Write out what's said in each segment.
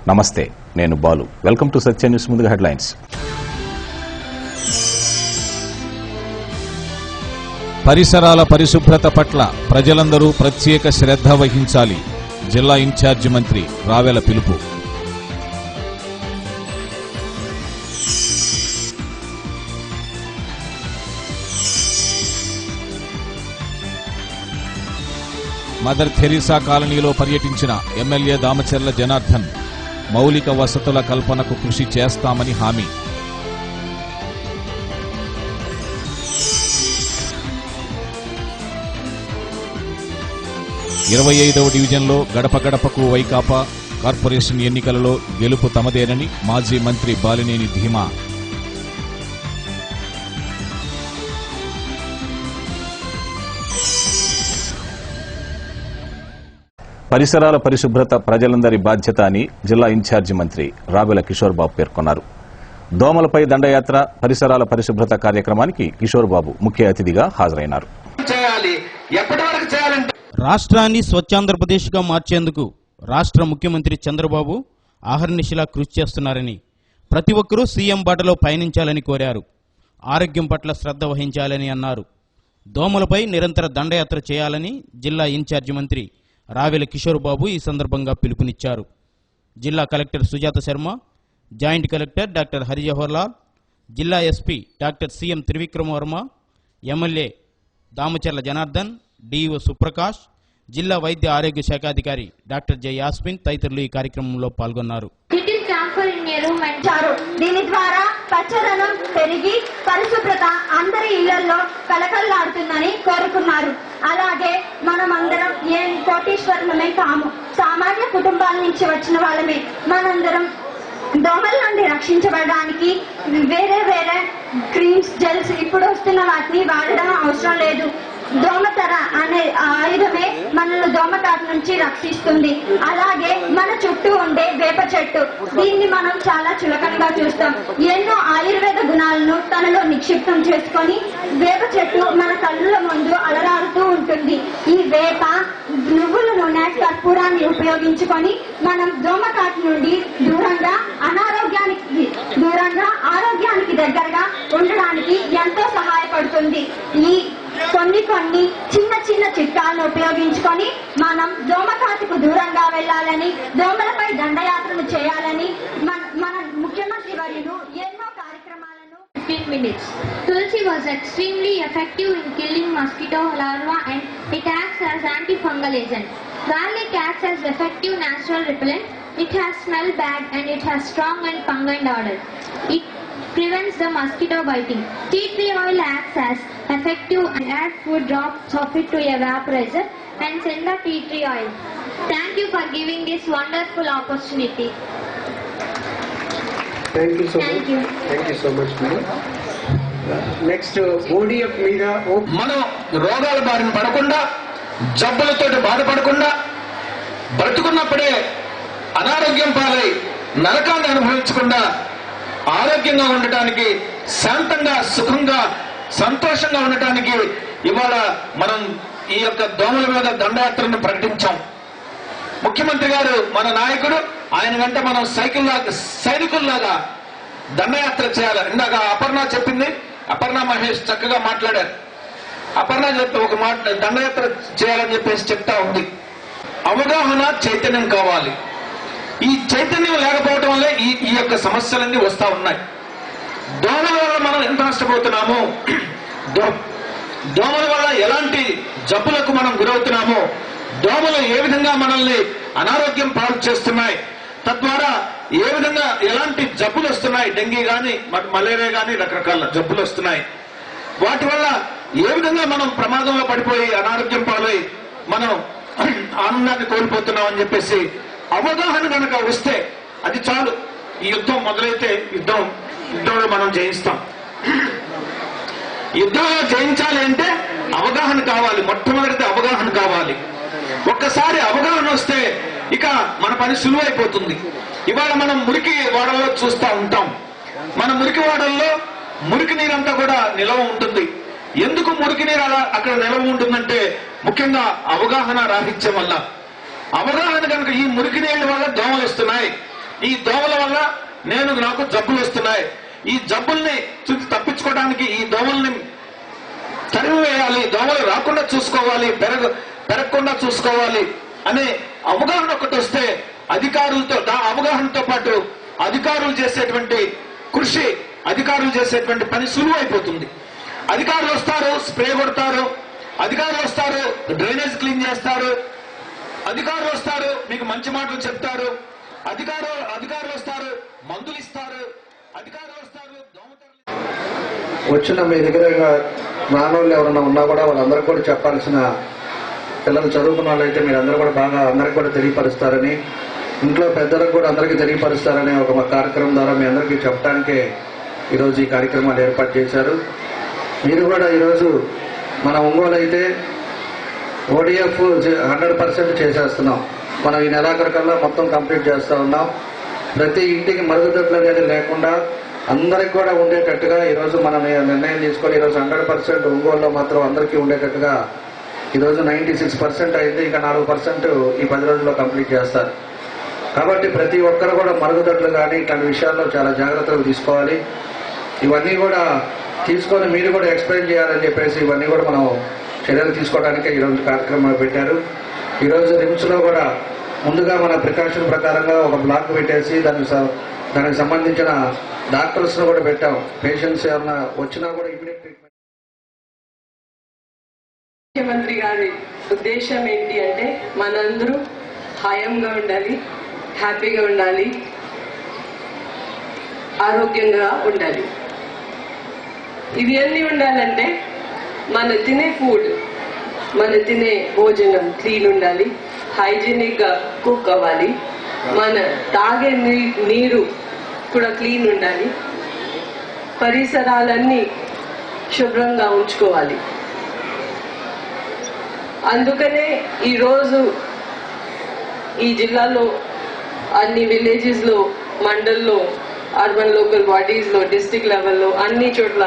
నమస్తే, నేను Balu. Welcome to Satya news. ముందుగా హెడ్లైన్స్. పరిసరాల పరిశుభ్రత పట్ల ప్రజలందరూ ప్రత్యేక శ్రద్ధ వహించాలి. జిల్లా ఇన్ఛార్జి మంత్రి రావెల పిలుపు. మదర్ థెరిసా కాలనీలో పర్యటించిన ఎమ్మెల్యే దామచర్ల జనార్దన్ మౌలిక వసతుల కల్పనకు కృషి చేస్తామని హామీ. ఇరవై 25వ డివిజన్లో గడప గడపకు వైకాపా కార్పొరేషన్ ఎన్నికలలో గెలుపు తమదేనని మాజీ మంత్రి బాలినేని ధీమా. పరిసరాల పరిశుభ్రత ప్రజలందరి బాధ్యత అని జిల్లా ఇన్ఛార్జి మంత్రి రావెల కిషోర్ బాబు పేర్కొన్నారు. దోమలపై దండయాత్ర పరిసరాల పరిశుభ్రత కార్యక్రమానికి కిషోర్ బాబు ముఖ్య అతిథిగా హాజరైనారు. రాష్ట్రాన్ని స్వచ్ఛాంధ్రప్రదేశ్గా మార్చేందుకు రాష్ట్ర ముఖ్యమంత్రి చంద్రబాబు ఆహర్నిశలా కృషి చేస్తున్నారని, ప్రతి ఒక్కరూ సీఎం బాటలో పయనించాలని కోరారు. ఆరోగ్యం పట్ల శ్రద్ధ వహించాలని అన్నారు. దోమలపై నిరంతర దండయాత్ర చేయాలని జిల్లా ఇన్ఛార్జి మంత్రి రావెల కిషోర్ బాబు ఈ సందర్భంగా పిలుపునిచ్చారు. జిల్లా collector Sujatha Sharma, joint collector doctor Harijawaharlal, జిల్లా SP doctor CM Trivikrama Varma, MLA Damacharla Janardhan, DEO Suprakash, జిల్లా వైద్య ఆరోగ్య శాఖాధికారి డాక్టర్ జె యాస్మిన్ తదితరులు ఈ కార్యక్రమంలో పాల్గొన్నారు. దీని ద్వారా పచ్చదనం పెరిగి పరిశుభ్రత అందరి ఇళ్లలో కలకల్లాడుతుందని కోరుకున్నారు. అలాగే మనమందరం ఏం కోటీశ్వరులమే కాము, సామాన్య కుటుంబాల నుంచి వచ్చిన వాళ్ళమే. మనందరం దోమల నుండి రక్షించబడడానికి వేరే వేరే క్రీమ్స్, జెల్స్ ఇప్పుడు వస్తున్న వాటిని వాడడం అవసరం లేదు. దోమతెర అనే ఆయుధమే మనల్ని దోమకాటు నుంచి రక్షిస్తుంది. అలాగే మన చుట్టూ ఉండే వేప చెట్టు, దీన్ని మనం చాలా చులకనగా చూస్తాం. ఎన్నో ఆయుర్వేద గుణాలను తనలో నిక్షిప్తం చేసుకొని వేప చెట్టు మన కళ్ళ ముందు అలరాడుతూ ఉంటుంది. ఈ వేప, నువ్వుల నూనె, కర్పూరాన్ని ఉపయోగించుకొని మనం దోమకాటు నుండి దూరంగా, అనారోగ్యానికి దూరంగా, ఆరోగ్యానికి దగ్గరగా ఉండడానికి ఎంతో సహాయపడుతుంది. ఈ కొన్ని చిన్న చిన్న చిట్కాలను ఉపయోగించుకొని మనం దోమకాటుకు దూరంగా వెళ్లాలని, దోమలపై దండయాత్రలు చేయాలని మన ముఖ్యమంత్రి వర్యులు ఎన్నో కార్యక్రమాలను 15 minutes. Tulsi was extremely effective in killing mosquito larvae and it acts as antifungal agent. Garlic acts as effective natural repellent. It has smell bad and it has strong and pungent odor. It prevents the mosquito biting. Tea tree oil acts as effective and add food drops of it to a vaporizer and send the tea tree oil. Thank you for giving this wonderful opportunity. Thank you so much. Thank you so much, madam. Next, ODF మీద మనం రోగాల బారిన పడకుండా, జబ్బులతో బాధపడకుండా, బ్రతుకున్నప్పుడే అనారోగ్యం పాలై నరకాన్ని అనుభవించకుండా ఆరోగ్యంగా ఉండటానికి, శాంతంగా, సుఖంగా, సంతోషంగా ఉండటానికి ఇవాళ మనం ఈ యొక్క దోమల మీద దండయాత్రను ప్రకటించాం. ముఖ్యమంత్రి గారు మన నాయకుడు, ఆయన వెంట మనం సైనికుల్లాగా దండయాత్ర చేయాలి. ఇందాక అపర్ణ చెప్పింది, అపర్ణ మహేష్ చక్కగా మాట్లాడారు. అపర్ణ చెప్పి ఒక మాట, దండయాత్ర చేయాలని చెప్పేసి చెప్తా ఉంది. అవగాహన, చైతన్యం కావాలి. ఈ చైతన్యం లేకపోవడం వల్లే ఈ యొక్క సమస్యలన్నీ వస్తా ఉన్నాయి. దోమల వల్ల మనం ఎంత నష్టపోతున్నామో, దోమల వల్ల ఎలాంటి జబ్బులకు మనం గురవుతున్నామో, దోమలు ఏ విధంగా మనల్ని అనారోగ్యం పాలు చేస్తున్నాయి, తద్వారా ఏ విధంగా ఎలాంటి జబ్బులు వస్తున్నాయి, డెంగీ కానీ, మలేరియా కానీ, రకరకాల జబ్బులు వస్తున్నాయి. వాటి వల్ల ఏ విధంగా మనం ప్రమాదంలో పడిపోయి అనారోగ్యం పాలై మనం ఆనందాన్ని కోల్పోతున్నాం అని చెప్పేసి అవగాహన కనుక వస్తే అది చాలు. ఈ యుద్ధం మొదలైతే యుద్ధంలో మనం జయిస్తాం. యుద్ధంలో జయించాలి అంటే అవగాహన కావాలి. మొట్టమొదటిది అవగాహన కావాలి. ఒక్కసారి అవగాహన వస్తే ఇక మన పని సులువైపోతుంది. ఇవాళ మనం మురికి వాడల్లో చూస్తూ ఉంటాం. మన మురికి వాడల్లో మురికి నీరంతా కూడా నిలవ ఉంటుంది. ఎందుకు మురికి నీరు అలా అక్కడ నిలవ ఉంటుందంటే ముఖ్యంగా అవగాహన రాహిత్యం వల్ల. అవగాహన కనుక, ఈ మురికి నీళ్ల వల్ల దోమలు వస్తున్నాయి, ఈ దోమల వల్ల నాకు జబ్బులు వస్తున్నాయి, ఈ జబ్బుల్ని తప్పించుకోవడానికి ఈ దోమల్ని తరిమివేయాలి, దోమలు రాకుండా చూసుకోవాలి, పెరగకుండా చూసుకోవాలి అనే అవగాహన ఒకటి వస్తే అధికారులతో అవగాహనతో పాటు అధికారులు చేసేటువంటి కృషి, అధికారులు చేసేటువంటి పని సులువు అయిపోతుంది. అధికారులు వస్తారు, స్ప్రే కొడతారు, అధికారులు వస్తారు, డ్రైనేజ్ క్లీన్ చేస్తారు, అధికారులు వస్తారు, మీకు మంచి మాటలు చెప్తారు, అధికారులు వస్తారు, మందులు ఇస్తారు, అధికారులు వస్తారు, వచ్చిన మీ దగ్గర నాన్నోళ్ళు ఎవరైనా ఉన్నా కూడా వాళ్ళందరూ కూడా చెప్పాల్సిన, పిల్లలు చదువుకున్న వాళ్ళైతే మీరు అందరూ కూడా బాగా అందరికి కూడా తెలియపరుస్తారని, ఇంట్లో పెద్దలకు కూడా అందరికీ తెలియపరుస్తారని ఒక కార్యక్రమం ద్వారా మీ అందరికీ చెప్పడానికే ఈరోజు ఈ కార్యక్రమాలు ఏర్పాటు చేశారు. మీరు కూడా ఈరోజు మన ఒంగోలు అయితే ఓడిఎఫ్ 100% చేసేస్తున్నాం. మనం ఈ నెలాఖరికల్లా మొత్తం కంప్లీట్ చేస్తూ ఉన్నాం. ప్రతి ఇంటికి మరుగుదొడ్లు అనేది లేకుండా అందరికి కూడా ఉండేటట్టుగా ఈరోజు మనం నిర్ణయం తీసుకొని ఈరోజు 100% ఒంగోలులో మాత్రం అందరికీ ఉండేటట్టుగా ఈరోజు 96% అయింది. ఇంకా 4% ఈ 10 రోజుల్లో కంప్లీట్ చేస్తారు. కాబట్టి ప్రతి ఒక్కరు కూడా మరుగుదొడ్లు కానీ ఇట్లాంటి విషయాల్లో చాలా జాగ్రత్తలు తీసుకోవాలి. ఇవన్నీ కూడా తీసుకొని మీరు కూడా ఎక్స్ప్లెయిన్ చేయాలని చెప్పేసి ఇవన్నీ కూడా మనం చర్యలు తీసుకోవడానికి ఈరోజు కార్యక్రమాలు పెట్టారు. ఈరోజు రిమ్స్ లో కూడా ముందుగా మన ప్రికాషన్ ప్రకారంగా ఒక బ్లాక్ పెట్టేసి దానికి సంబంధించిన డాక్టర్స్ ను కూడా పెట్టాం. పేషెంట్స్ ఏమన్నా వచ్చినా కూడా ఇమీడియట్ ట్రీట్మెంట్. ముఖ్యమంత్రి గారి ఉద్దేశం ఏంటి అంటే మనందరూ హాయంగా ఉండాలి, హ్యాపీగా ఉండాలి, ఆరోగ్యంగా ఉండాలి. ఇది అన్ని ఉండాలంటే మన తినే ఫుడ్, మన తినే భోజనం క్లీన్ ఉండాలి, హైజీనిక్ గా కుక్ అవ్వాలి, మన తాగే నీరు కూడా క్లీన్ ఉండాలి, పరిసరాలన్నీ శుభ్రంగా ఉంచుకోవాలి. అందుకనే ఈరోజు ఈ జిల్లాలో అన్ని విలేజెస్ లో, మండల్లో, అర్బన్ లోకల్ బాడీస్ లో, డిస్ట్రిక్ట్ లెవెల్లో అన్ని చోట్ల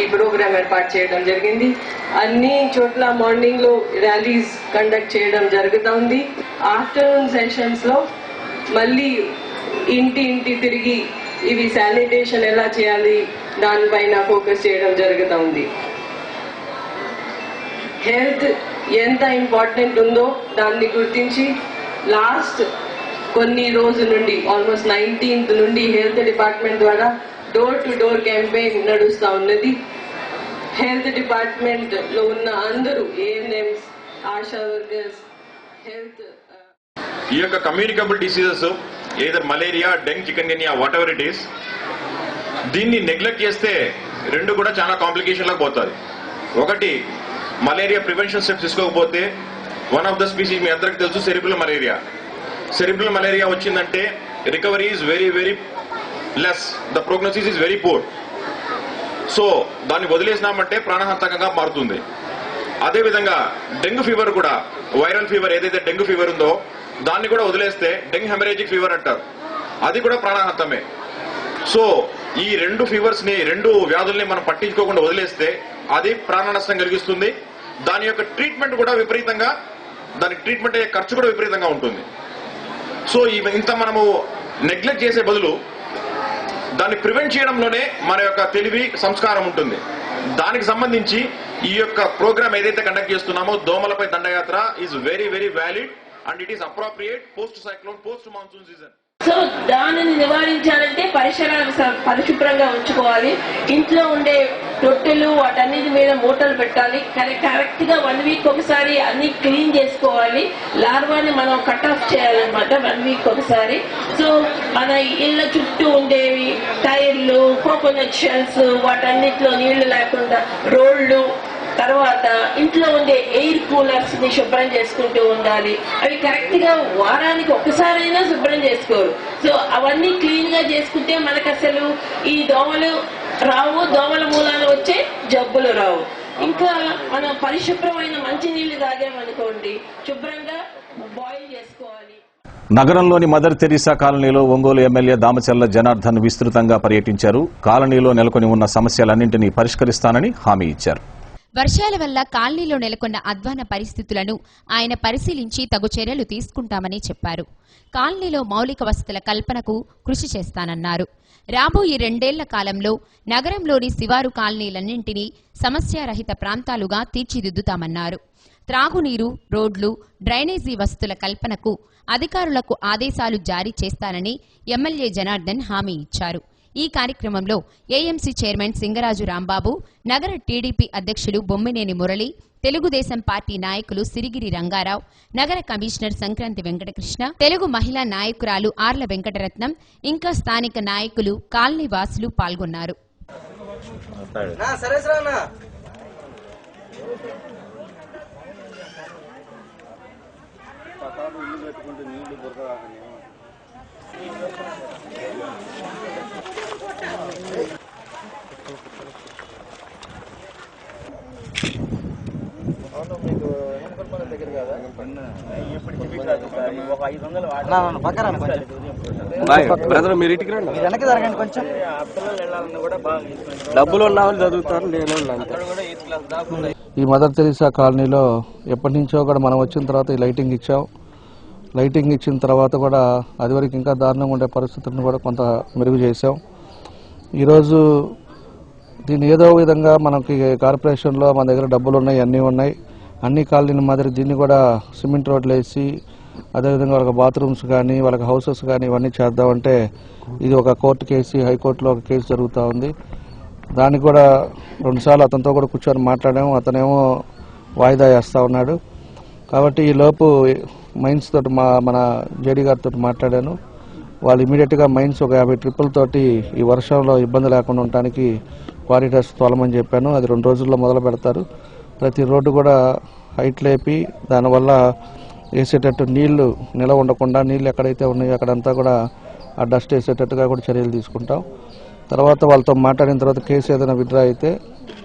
ఈ ప్రోగ్రామ్ ఏర్పాటు చేయడం జరిగింది. అన్ని చోట్ల మార్నింగ్ లో ర్యాలీస్ కండక్ట్ చేయడం జరుగుతుంది. ఆఫ్టర్నూన్ సెషన్స్ లో మళ్ళీ ఇంటి తిరిగి ఇవి శానిటేషన్ ఎలా చేయాలి దానిపైన ఫోకస్ చేయడం జరుగుతుంది. హెల్త్ ఎంత ఇంపార్టెంట్ ఉందో దాన్ని గుర్తించి లాస్ట్ కొన్ని రోజుల నుండి ఆల్మోస్ట్ 19th నుండి హెల్త్ డిపార్ట్మెంట్ ద్వారా డోర్ టు డోర్ క్యాంపెయిన్ నడుస్తా ఉన్నది. హెల్త్ డిపార్ట్మెంట్ లో ఉన్న అందరూ ఏఎన్ఎంస్, ఆశా వర్కర్స్, హెల్త్ ఈ యొక్క communicable diseases either malaria, dengue, chikungunya, whatever it is, దీన్ని నెగ్లెక్ట్ చేస్తే రెండు కూడా చాలా కాంప్లికేషన్ లాగా పోతుంది. ఒకటి, మలేరియా ప్రివెన్షన్ స్టెప్స్ తీసుకోకపోతే వన్ ఆఫ్ ద స్పీసీస్ మీ అందరికి తెలుసు, సెరిబ్రల్ మలేరియా. సెరిబ్రల్ మలేరియా వచ్చిందంటే recovery is very very less, the prognosis is very poor. So దాన్ని వదిలేసినామంటే ప్రాణాంతకంగా మారుతుంది. అదేవిధంగా డెంగ్యూ ఫీవర్ కూడా, వైరల్ ఫీవర్ ఏదైతే డెంగ్యూ ఫీవర్ ఉందో దాన్ని కూడా వదిలేస్తే డెంగ్ హెమరేజిక్ ఫీవర్ అంటారు, అది కూడా ప్రాణాంతమే. సో ఈ రెండు ఫీవర్స్ ని, రెండు వ్యాధుల్ని మనం పట్టించుకోకుండా వదిలేస్తే అది ప్రాణ నష్టం కలిగిస్తుంది. దాని యొక్క ట్రీట్మెంట్ కూడా విపరీతంగా, దానికి ట్రీట్మెంట్ అయ్యే ఖర్చు కూడా విపరీతంగా ఉంటుంది. సో ఇంత మనము నెగ్లెక్ట్ చేసే బదులు దాన్ని ప్రివెంట్ చేయడంలోనే మన యొక్క తెలివి, సంస్కారం ఉంటుంది. దానికి సంబంధించి ఈ యొక్క ప్రోగ్రామ్ ఏదైతే కండక్ట్ చేస్తున్నామో దోమలపై దండయాత్ర is very very valid and it is appropriate post cyclone, post monsoon season. So దానిని నివారించాలంటే పరిసరాలు పరిశుభ్రంగా ఉంచుకోవాలి. ఇంట్లో ఉండే తొట్టెలు వాటన్నిటి మీద మూటలు పెట్టాలి. కరెక్ట్ గా 1 week ఒకసారి అన్ని క్లీన్ చేసుకోవాలి. లార్వాని మనం కట్ ఆఫ్ చేయాలన్నమాట 1 week ఒకసారి. సో మన ఇళ్ల చుట్టూ ఉండేవి టైర్లు, కోకోనట్ షెల్స్, వాటన్నిటిలో నీళ్లు లేకుండా రోళ్లు, తర్వాత ఇంట్లో ఉండే ఎయిర్ కూలర్స్ ని శుభ్రం చేసుకుంటూ ఉండాలి. అవి కరెక్ట్ గా వారానికి ఒకసారైనా శుభ్రం చేసుకోరు. సో అవన్నీ క్లీన్ గా చేసుకుంటే మనకు అసలు ఈ దోమలు రావు, దోమల మూలాన వచ్చే జబ్బులు రావు. ఇంకా మనం పరిశుభ్రమైన మంచినీళ్లు తాగామనుకోండి, శుభ్రంగా బాయిల్ చేసుకోవాలి. నగరంలోని మదర్ తెరీసా కాలనీలో ఒంగోలు ఎమ్మెల్యే దామచర్ల జనార్దన్ విస్తృతంగా పర్యటించారు. కాలనీలో నెలకొని ఉన్న సమస్యలన్నింటినీ పరిష్కరిస్తానని హామీ ఇచ్చారు. వర్షాల వల్ల కాలనీలో నెలకొన్న అధ్వాన పరిస్థితులను ఆయన పరిశీలించి తగు చర్యలు తీసుకుంటామని చెప్పారు. కాలనీలో మౌలిక వసతుల కల్పనకు కృషి చేస్తానన్నారు. రాబోయే 2 ఏళ్ల కాలంలో నగరంలోని శివారు కాలనీలన్నింటినీ సమస్యారహిత ప్రాంతాలుగా తీర్చిదిద్దుతామన్నారు. త్రాగునీరు, రోడ్లు, డ్రైనేజీ వసతుల కల్పనకు అధికారులకు ఆదేశాలు జారీ చేస్తానని ఎమ్మెల్యే జనార్దన్ హామీ ఇచ్చారు. ఈ కార్యక్రమంలో ఏఎంసీ చైర్మన్ సింగరాజు రాంబాబు, నగర టీడీపీ అధ్యక్షులు బొమ్మినేని మురళి, తెలుగుదేశం పార్టీ నాయకులు సిరిగిరి రంగారావు, నగర కమిషనర్ సంక్రాంతి వెంకటకృష్ణ, తెలుగు మహిళా నాయకురాలు ఆర్ల వెంకటరత్నం, ఇంకా స్థానిక నాయకులు, కాలనీ వాసులు పాల్గొన్నారు. డబ్బులు ఉన్న వాళ్ళు చదువుతారు, లేని వాళ్ళు అంతే. ఈ మదర్ తెరీసా కాలనీలో ఎప్పటి నుంచో కూడా మనం వచ్చిన తర్వాత ఈ లైటింగ్ ఇచ్చాం. లైటింగ్ ఇచ్చిన తర్వాత కూడా అదివరకు ఇంకా దారుణంగా ఉండే పరిస్థితులను కూడా కొంత మెరుగు చేశాం. ఈరోజు దీన్ని ఏదో విధంగా మనకి కార్పొరేషన్లో మన దగ్గర డబ్బులు ఉన్నాయి, అన్నీ ఉన్నాయి. అన్ని కాలనీల మాదిరి దీన్ని కూడా సిమెంట్ రోడ్లు వేసి అదేవిధంగా వాళ్ళకి బాత్రూమ్స్ కానీ వాళ్ళకి హౌసెస్ కానీ ఇవన్నీ చేద్దామంటే ఇది ఒక కోర్టు కేసు, హైకోర్టులో ఒక కేసు జరుగుతూ ఉంది. దానికి కూడా 2 సార్లు అతనితో కూడా కూర్చొని మాట్లాడాము. అతనేమో వాయిదా వేస్తూ ఉన్నాడు. కాబట్టి ఈ లోపు మైన్స్ తోటి మన జేడీ గారితో మాట్లాడాను. వాళ్ళు ఇమీడియట్గా మైన్స్ ఒక 50 ట్రిప్పులతోటి ఈ వర్షంలో ఇబ్బంది లేకుండా ఉండటానికి క్వారిటర్స్ తోలమని చెప్పాను. అది 2 రోజుల్లో మొదలు పెడతారు. ప్రతి రోడ్డు కూడా హైట్ లేపి దానివల్ల వేసేటట్టు నీళ్లు నిలవ ఉండకుండా నీళ్లు ఎక్కడైతే ఉన్నాయో అక్కడంతా కూడా ఆ డస్ట్ వేసేటట్టుగా కూడా చర్యలు తీసుకుంటాం. తర్వాత వాళ్ళతో మాట్లాడిన తర్వాత కేసు ఏదైనా విత్డ్రా అయితే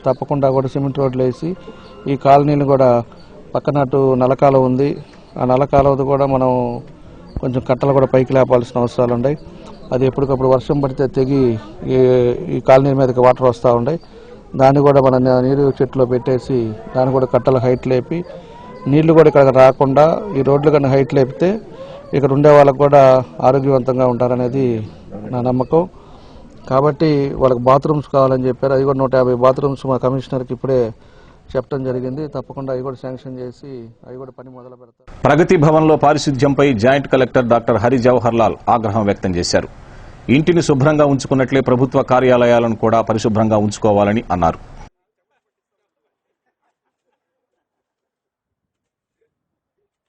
తప్పకుండా కూడా సిమెంట్ రోడ్లు వేసి ఈ కాలనీని కూడా పక్కన అటు నలకాలం ఉంది, ఆ నలకాలం కూడా మనం కొంచెం కట్టలు కూడా పైకి లేపాల్సిన అవసరాలు ఉన్నాయి. అది ఎప్పటికప్పుడు వర్షం పడితే తెగి ఈ కాలనీ మీదకి వాటర్ వస్తూ ఉన్నాయి. దాన్ని కూడా మన నీరు చెట్టులో పెట్టేసి దాన్ని కూడా కట్టలు హైట్ లేపి నీళ్లు కూడా ఇక్కడ రాకుండా ఈ రోడ్లు కానీ హైట్ లేపితే ఇక్కడ ఉండే వాళ్ళకు కూడా ఆరోగ్యవంతంగా ఉంటారనేది నా నమ్మకం. కాబట్టి వాళ్ళకి బాత్రూమ్స్ కావాలని చెప్పారు. అది కూడా 150 బాత్రూమ్స్ మా కమిషనర్కి ఇప్పుడే చెప్పడం జరిగింది. తప్పకుండా అవి కూడా శాంక్షన్ చేసి అవి కూడా పని మొదలు పెడతారు. ప్రగతి భవన్లో పారిశుధ్యంపై joint collector doctor Hari Jawahar Lal ఆగ్రహం వ్యక్తం చేశారు. ఇంటిని శుభ్రంగా ఉంచుకున్నట్లే ప్రభుత్వ కార్యాలయాలను కూడా పరిశుభ్రంగా ఉంచుకోవాలని అన్నారు.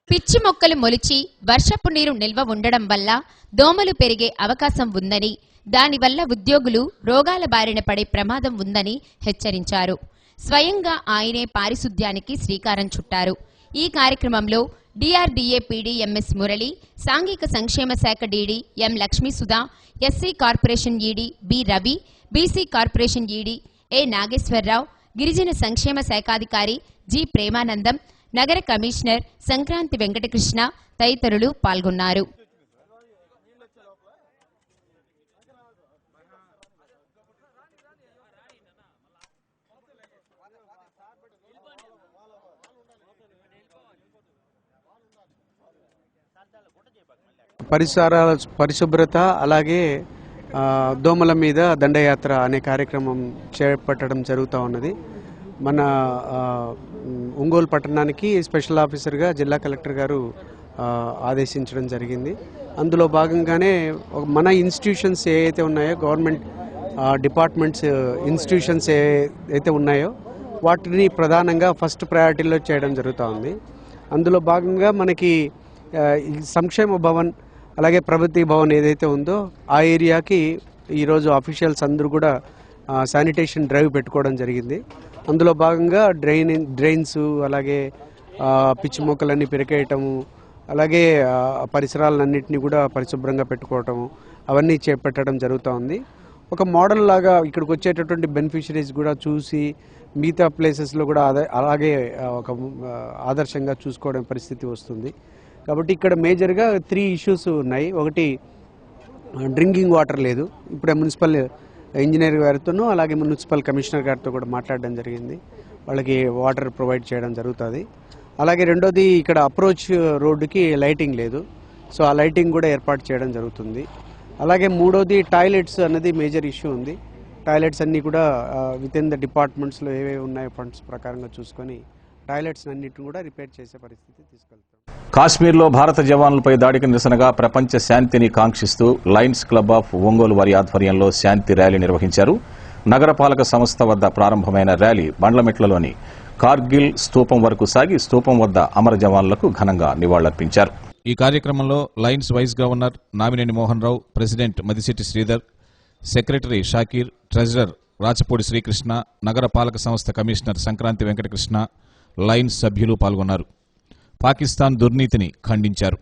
పిచ్చి మొక్కలు మొలిచి వర్షపు నీరు నిల్వ ఉండడం వల్ల దోమలు పెరిగే అవకాశం ఉందని, దానివల్ల ఉద్యోగులు రోగాల బారిన పడే ప్రమాదం ఉందని హెచ్చరించారు. స్వయంగా ఆయనే పారిశుధ్యానికి శ్రీకారం చుట్టారు. ఈ కార్యక్రమంలో డిఆర్డీఏ పీడీ ఎంఎస్ మురళి, సాంఘిక సంక్షేమ శాఖ DD M Lakshmisudha, SC corporation ED B Ravi, BC corporation ED A Nageswararao, గిరిజన సంక్షేమ శాఖాధికారి జి ప్రేమానందం, నగర కమిషనర్ సంక్రాంతి వెంకటకృష్ణ తదితరులు పాల్గొన్నారు. పరిసరాల పరిశుభ్రత అలాగే దోమల మీద దండయాత్ర అనే కార్యక్రమం చేపట్టడం జరుగుతూ ఉన్నది. మన ఒంగోలు పట్టణానికి స్పెషల్ ఆఫీసర్గా జిల్లా కలెక్టర్ గారు ఆదేశించడం జరిగింది. అందులో భాగంగానే మన ఇన్స్టిట్యూషన్స్ ఏవైతే ఉన్నాయో, గవర్నమెంట్ డిపార్ట్మెంట్స్ ఇన్స్టిట్యూషన్స్ ఏవైతే ఉన్నాయో వాటిని ప్రధానంగా ఫస్ట్ ప్రయారిటీలో చేయడం జరుగుతూ ఉంది. అందులో భాగంగా మనకి సంక్షేమ భవన్ అలాగే ప్రగతి భవన్ ఏదైతే ఉందో ఆ ఏరియాకి ఈరోజు అఫీషియల్స్ అందరూ కూడా శానిటేషన్ డ్రైవ్ పెట్టుకోవడం జరిగింది. అందులో భాగంగా డ్రైన్స్ అలాగే పిచ్చి మొక్కలన్నీ పెరికేయటము, అలాగే పరిసరాలన్నింటినీ కూడా పరిశుభ్రంగా పెట్టుకోవటము అవన్నీ చేపట్టడం జరుగుతూ ఉంది. ఒక మోడల్ లాగా ఇక్కడికి వచ్చేటటువంటి బెనిఫిషరీస్ కూడా చూసి మిగతా ప్లేసెస్లో కూడా అలాగే ఒక ఆదర్శంగా చూసుకోవడం పరిస్థితి వస్తుంది. కాబట్టి ఇక్కడ మేజర్గా 3 ఇష్యూస్ ఉన్నాయి. ఒకటి డ్రింకింగ్ వాటర్ లేదు. ఇప్పుడే మున్సిపల్ ఇంజనీర్ గారితోనూ అలాగే మున్సిపల్ కమిషనర్ గారితో కూడా మాట్లాడడం జరిగింది. వాళ్ళకి వాటర్ ప్రొవైడ్ చేయడం జరుగుతుంది. అలాగే రెండోది ఇక్కడ అప్రోచ్ రోడ్డుకి లైటింగ్ లేదు, సో ఆ లైటింగ్ కూడా ఏర్పాటు చేయడం జరుగుతుంది. అలాగే మూడోది టాయిలెట్స్ అన్నది మేజర్ ఇష్యూ ఉంది. టాయిలెట్స్ అన్నీ కూడా విత్ ఇన్ ద డిపార్ట్మెంట్స్లో ఏవేవి ఉన్నాయో ఫండ్స్ ప్రకారంగా చూసుకొని టాయిలెట్స్ అన్నిటిని కూడా రిపేర్ చేసే పరిస్థితి తీసుకెళ్తాం. కాశ్మీర్లో భారత జవాన్లపై దాడికి నిరసనగా ప్రపంచ శాంతిని కాంక్షిస్తూ లయన్స్ క్లబ్ ఆఫ్ ఒంగోలు వారి ఆధ్వర్యంలో శాంతి ర్యాలీ నిర్వహించారు. నగరపాలక సంస్థ వద్ద ప్రారంభమైన ర్యాలీ బండ్లమెట్లలోని కార్గిల్ స్తూపం వరకు సాగి స్తూపం వద్ద అమర జవాన్లకు ఘనంగా నివాళులర్పించారు. ఈ కార్యక్రమంలో Lions vice governor Namineni Mohan Rao, president Madishetti Sridhar, secretary Shakir, treasurer Rachapudi Srikrishna, నగర పాలక సంస్థ కమిషనర్ సంక్రాంతి వెంకటకృష్ణ, లయన్స్ సభ్యులు పాల్గొన్నారు. పాకిస్తాన్ దుర్నీతిని ఖండించారు.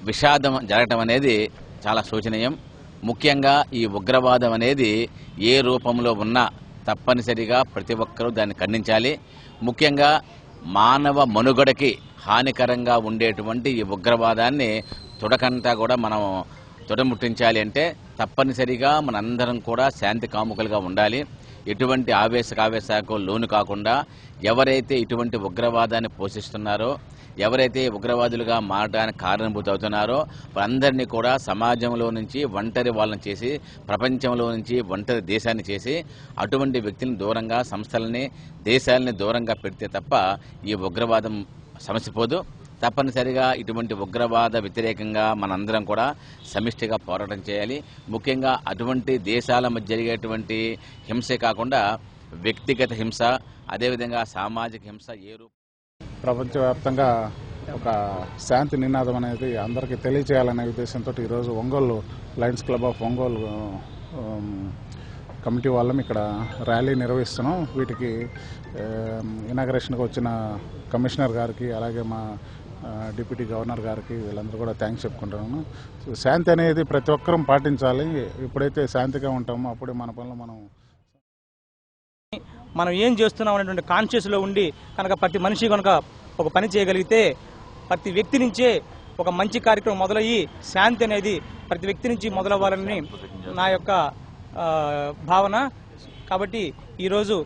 విషాదం జరగటం అనేది చాలా శోచనీయం. ముఖ్యంగా ఈ ఉగ్రవాదం అనేది ఏ రూపంలో ఉన్నా తప్పనిసరిగా ప్రతి ఒక్కరూ దాన్ని ఖండించాలి. ముఖ్యంగా మానవ మనుగడకి హానికరంగా ఉండేటువంటి ఈ ఉగ్రవాదాన్ని తుడకంతా కూడా మనం తుడముట్టించాలి అంటే తప్పనిసరిగా మనందరం కూడా శాంతి కాముకులుగా ఉండాలి. ఎటువంటి ఆవేశకు లోను కాకుండా ఎవరైతే ఇటువంటి ఉగ్రవాదాన్ని పోషిస్తున్నారో, ఎవరైతే ఉగ్రవాదులుగా మారడానికి కారణభూత అవుతున్నారో వారందరినీ కూడా సమాజంలో నుంచి ఒంటరి వాళ్ళని చేసి, ప్రపంచంలో నుంచి ఒంటరి దేశాన్ని చేసి అటువంటి వ్యక్తులను దూరంగా, సంస్థలని, దేశాలని దూరంగా పెడితే తప్ప ఈ ఉగ్రవాదం సమసిపోదు. తప్పనిసరిగా ఇటువంటి ఉగ్రవాద వ్యతిరేకంగా మనందరం కూడా సమిష్టిగా పోరాటం చేయాలి. ముఖ్యంగా అటువంటి దేశాల మధ్య జరిగేటువంటి హింసే కాకుండా వ్యక్తిగత హింస, అదేవిధంగా సామాజిక హింస ప్రపంచవ్యాప్తంగా ఒక శాంతి నినాదం అనేది అందరికీ తెలియజేయాలనే ఉద్దేశంతో ఈరోజు Ongole Lions club of Ongole committee వాళ్ళం ఇక్కడ ర్యాలీ నిర్వహిస్తున్నాం. వీటికి ఇనాగరేషన్కి వచ్చిన కమిషనర్ గారికి, అలాగే మా డిప్యూటీ గవర్నర్ గారికి, వీళ్ళందరూ కూడా థ్యాంక్స్ చెప్పుకుంటున్నాను. శాంతి అనేది ప్రతి ఒక్కరూ పాటించాలి. ఎప్పుడైతే శాంతిగా ఉంటామో అప్పుడే మన పనులు మనం ఏం చేస్తున్నాం అనేటువంటి కాన్షియస్లో ఉండి కనుక ప్రతి మనిషి కనుక ఒక పని చేయగలిగితే ప్రతి వ్యక్తి నుంచే ఒక మంచి కార్యక్రమం మొదలయ్యి శాంతి అనేది ప్రతి వ్యక్తి నుంచి మొదలవ్వాలని నా యొక్క భావన. కాబట్టి ఈరోజు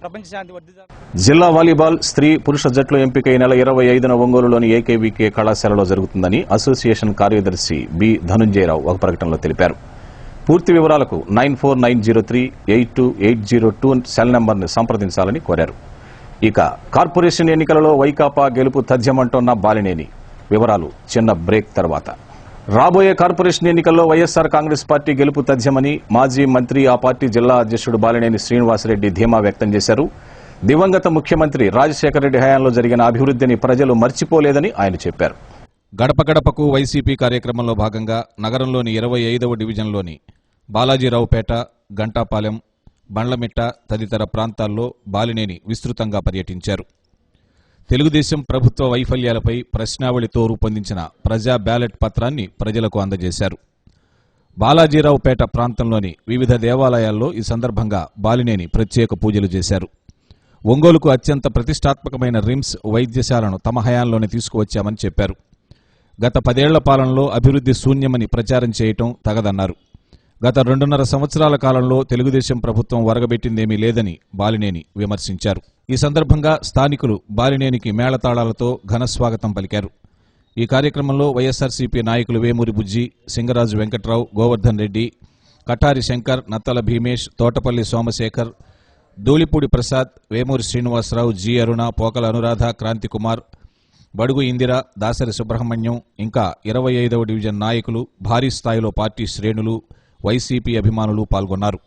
ప్రపంచ శాంతి వర్ధిల్లాలి. జిల్లా వాలీబాల్ స్త్రీ పురుష జట్లు ఎంపిక ఈ నెల 25న ఒంగోలులోని ఏకేవీకే కళాశాలలో జరుగుతుందని అసోసియేషన్ కార్యదర్శి బి ధనుంజయరావు ఒక ప్రకటనలో తెలిపారు. పూర్తి వివరాలకు 9490382802 సెల్ నంబర్ను సంప్రదించాలని కోరారు. ఇక కార్పొరేషన్ ఎన్నికలలో వైకాపా గెలుపు తథ్యమంటోన్న బాలినేని. వివరాలు చిన్న బ్రేక్ తర్వాత. రాబోయే కార్పొరేషన్ ఎన్నికల్లో వైఎస్సార్ కాంగ్రెస్ పార్టీ గెలుపు తథ్యమని మాజీ మంత్రి, ఆ పార్టీ జిల్లా అధ్యక్షుడు బాలినేని శ్రీనివాసరెడ్డి ధీమా వ్యక్తం చేశారు. దివంగత ముఖ్యమంత్రి రాజశేఖర రెడ్డి హయాంలో జరిగిన అభివృద్ధిని ప్రజలు మర్చిపోలేదని ఆయన చెప్పారు. గడప గడపకు వైసీపీ కార్యక్రమంలో భాగంగా నగరంలోని 25వ డివిజన్లోని బాలాజీరావుపేట, గంటాపాలెం, బండ్లమిట్ట తదితర ప్రాంతాల్లో బాలినేని విస్తృతంగా పర్యటించారు. తెలుగుదేశం ప్రభుత్వ వైఫల్యాలపై ప్రశ్నావళితో రూపొందించిన ప్రజా బ్యాలెట్ పత్రాన్ని ప్రజలకు అందజేశారు. బాలాజీరావుపేట ప్రాంతంలోని వివిధ దేవాలయాల్లో ఈ సందర్భంగా బాలినేని ప్రత్యేక పూజలు చేశారు. ఒంగోలుకు అత్యంత ప్రతిష్టాత్మకమైన రిమ్స్ వైద్యశాలను తమ హయాంలోనే తీసుకువచ్చామని చెప్పారు. గత 10 ఏళ్ల పాలనలో అభివృద్ధి శూన్యమని ప్రచారం చేయటం తగదన్నారు. గత 2.5 సంవత్సరాల కాలంలో తెలుగుదేశం ప్రభుత్వం వరగబెట్టిందేమీ లేదని బాలినేని విమర్శించారు. ఈ సందర్భంగా స్థానికులు బాలినేనికి మేళతాళాలతో ఘనస్వాగతం పలికారు. ఈ కార్యక్రమంలో వైఎస్సార్సీపీ నాయకులు వేమూరి బుజ్జి, సింగరాజు వెంకట్రావు, గోవర్ధన్ రెడ్డి, కటారి శంకర్, నత్తల భీమేష్, తోటపల్లి సోమశేఖర్, ధూళిపూడి ప్రసాద్, వేమూరి శ్రీనివాసరావు, జి అరుణ, పోకల అనురాధ, క్రాంతికుమార్, బడుగు ఇందిర, దాసరి సుబ్రహ్మణ్యం, ఇంకా 25వ డివిజన్ నాయకులు, భారీ స్థాయిలో పార్టీ శ్రేణులు, వైసీపీ అభిమానులు పాల్గొన్నారు.